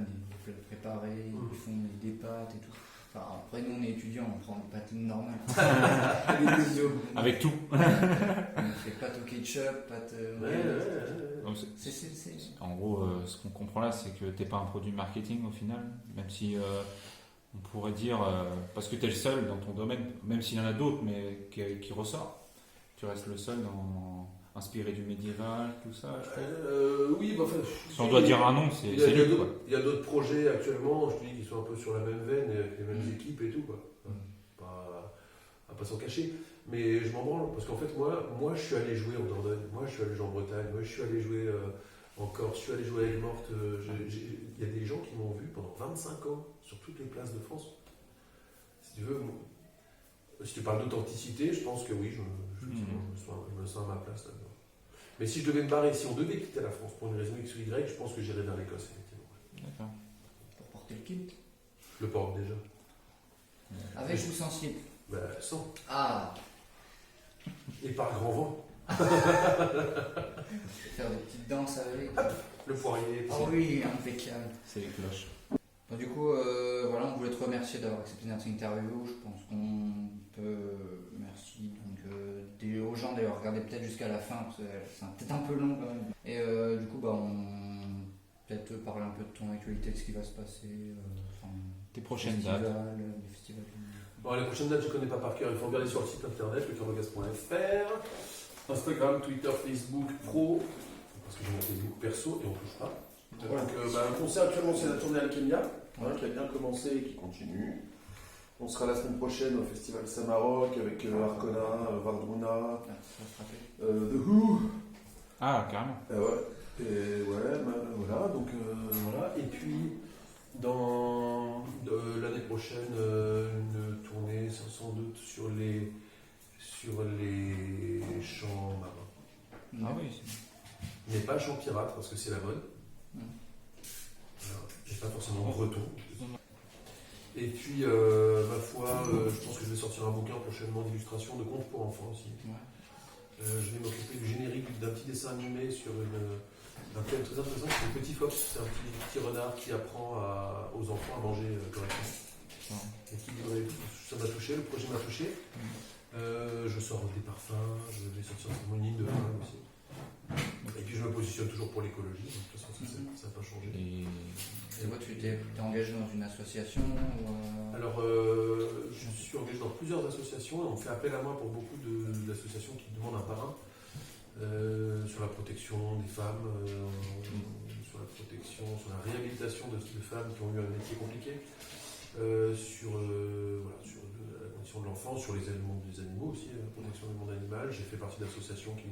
préparés, ils font des pâtes et tout. Enfin, après, nous, on est étudiants, on prend des pâtes normales. Avec tout. On fait pâtes au ketchup, pâtes. Donc, en gros, ce qu'on comprend là, c'est que t'es pas un produit marketing au final, même si on pourrait dire, parce que tu es le seul dans ton domaine, même s'il y en a d'autres, mais qui ressort. Tu restes le seul inspiré du médiéval, tout ça. Oui, enfin. Si on doit dire un nom, c'est lui. Il y a d'autres projets actuellement, je te dis, qui sont un peu sur la même veine, avec les mêmes équipes et tout, quoi. Pas s'en cacher. Mais je m'en branle, parce qu'en fait, moi, je suis allé jouer en Dordogne, moi, je suis allé jouer en Bretagne, moi, je suis allé jouer en Corse, je suis allé jouer à Aigues-Mortes. Il y a des gens qui m'ont vu pendant 25 ans sur toutes les places de France. Si tu veux, si tu parles d'authenticité, je pense que oui, je me sens à ma place là-dedans. Mais si je devais me barrer, si on devait quitter la France pour une raison X ou Y, je pense que j'irais vers l'Écosse, effectivement. D'accord. Pour porter le kit. Le porte déjà. Avec ou sans slip? Bah, sans. Ah. Et par grand vent. Faire des petites danses avec. Le poirier. Ah oui, impeccable. C'est les cloches. Bon, du coup, voilà, on voulait te remercier d'avoir accepté notre interview. Je pense qu'on peut. Merci donc, aux gens d'ailleurs, regardez peut-être jusqu'à la fin, parce que c'est peut-être un peu long quand même. Et du coup, on peut-être parler un peu de ton actualité, de ce qui va se passer. Tes prochaines dates. Les festivals. Bon, les prochaines dates, je ne connais pas par cœur. Il faut regarder sur le site internet, lecarlogaz.fr, Instagram, Twitter, Facebook Pro, parce que j'ai mon Facebook perso et on ne touche pas. Voilà. Donc, le concert actuellement, c'est la tournée Alchemia, qui a bien commencé et qui continue. On sera la semaine prochaine au festival Samarok avec Arcona, Vardruna, The Who. Ah, carrément. Et voilà, donc voilà. Et puis, dans l'année prochaine, une tournée sans doute sur les chants marins. Ah oui. Mais pas chants pirates parce que c'est la mode. Voilà. Et pas forcément breton. Et puis, ma foi, je pense que je vais sortir un bouquin prochainement d'illustration de contes pour enfants aussi. Je vais m'occuper du générique d'un petit dessin animé sur un thème très intéressant, c'est le Petit Fox. C'est un petit renard qui apprend aux enfants à manger correctement. Et ça m'a touché, le projet m'a touché. Je sors des parfums, je vais sortir une ligne de femme aussi. Et puis je me positionne toujours pour l'écologie, donc de toute façon ça n'a pas changé. Et toi, tu t'es engagé dans une association ou, Alors, je suis engagé dans plusieurs associations et on fait appel à moi pour beaucoup d'associations qui demandent un parrain sur la protection des femmes, sur la protection, sur la réhabilitation de femmes qui ont eu un métier compliqué, sur la condition de l'enfant, sur les animaux aussi, la protection du monde animal. J'ai fait partie d'associations qui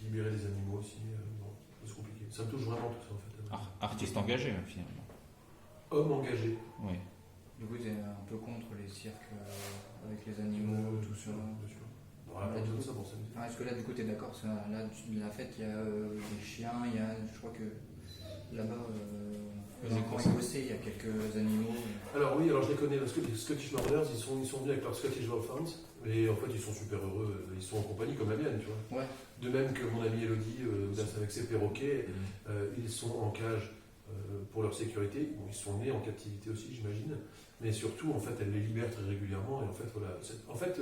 libéraient les animaux aussi. C'est compliqué. Ça me touche vraiment tout ça en fait. Artiste engagé, finalement. Homme engagé. Oui. du coup, tu es un peu contre les cirques avec les animaux, tout ça. Bien sûr. Bon, à partir de ça, bon, ça me dit. Est-ce que là, du coup, tu es d'accord? Là, la fête, il y a des chiens, il y a, je crois que là-bas, les enfants écossais, il y a quelques animaux. Alors oui, alors je les connais, parce que les Scottish Marauders, ils sont venus avec leur Scottish Wolfhounds, et en fait ils sont super heureux, ils sont en compagnie comme la mienne, tu vois. Ouais. De même que mon ami Elodie, avec ses perroquets, ils sont en cage pour leur sécurité. Bon, ils sont nés en captivité aussi, j'imagine, mais surtout, en fait, elle les libère très régulièrement, et en fait, voilà. En fait,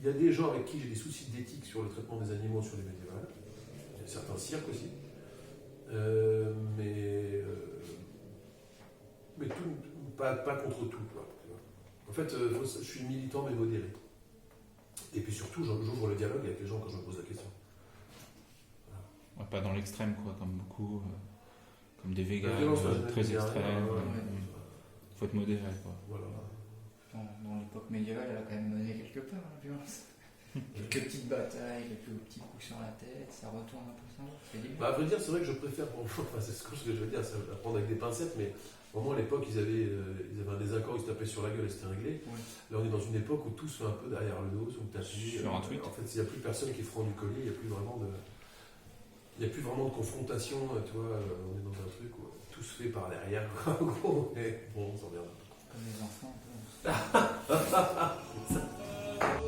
il y a des gens avec qui j'ai des soucis d'éthique sur le traitement des animaux sur les médiévales, il y a certains cirques aussi, mais tout, pas contre tout, quoi. En fait, je suis militant mais modéré. Et puis surtout, j'ouvre le dialogue avec les gens quand je me pose la question. Ouais, pas dans l'extrême, quoi, comme beaucoup, comme des véganes violence, très il y a extrêmes. rien, Faut être modéré, quoi. Voilà. Dans l'époque médiévale, elle a quand même mené quelque part, la violence. Quelques petites batailles, quelques petits coups sur la tête, ça retourne un peu ça. C'est libre. Bah, à vrai dire, c'est vrai que je préfère, c'est ce que je veux dire, c'est à prendre avec des pincettes, mais vraiment à l'époque, ils avaient un désaccord, ils se tapaient sur la gueule et c'était réglé. Ouais. Là, on est dans une époque où tout se fait un peu derrière le dos, sous le tapis. Sur un tweet. En fait, il n'y a plus personne qui franc du collier, il n'y a plus vraiment de confrontation, tu vois, on est dans un truc où tout se fait par derrière, quoi, en gros, mais bon, on s'en vient. Comme les enfants, un peu.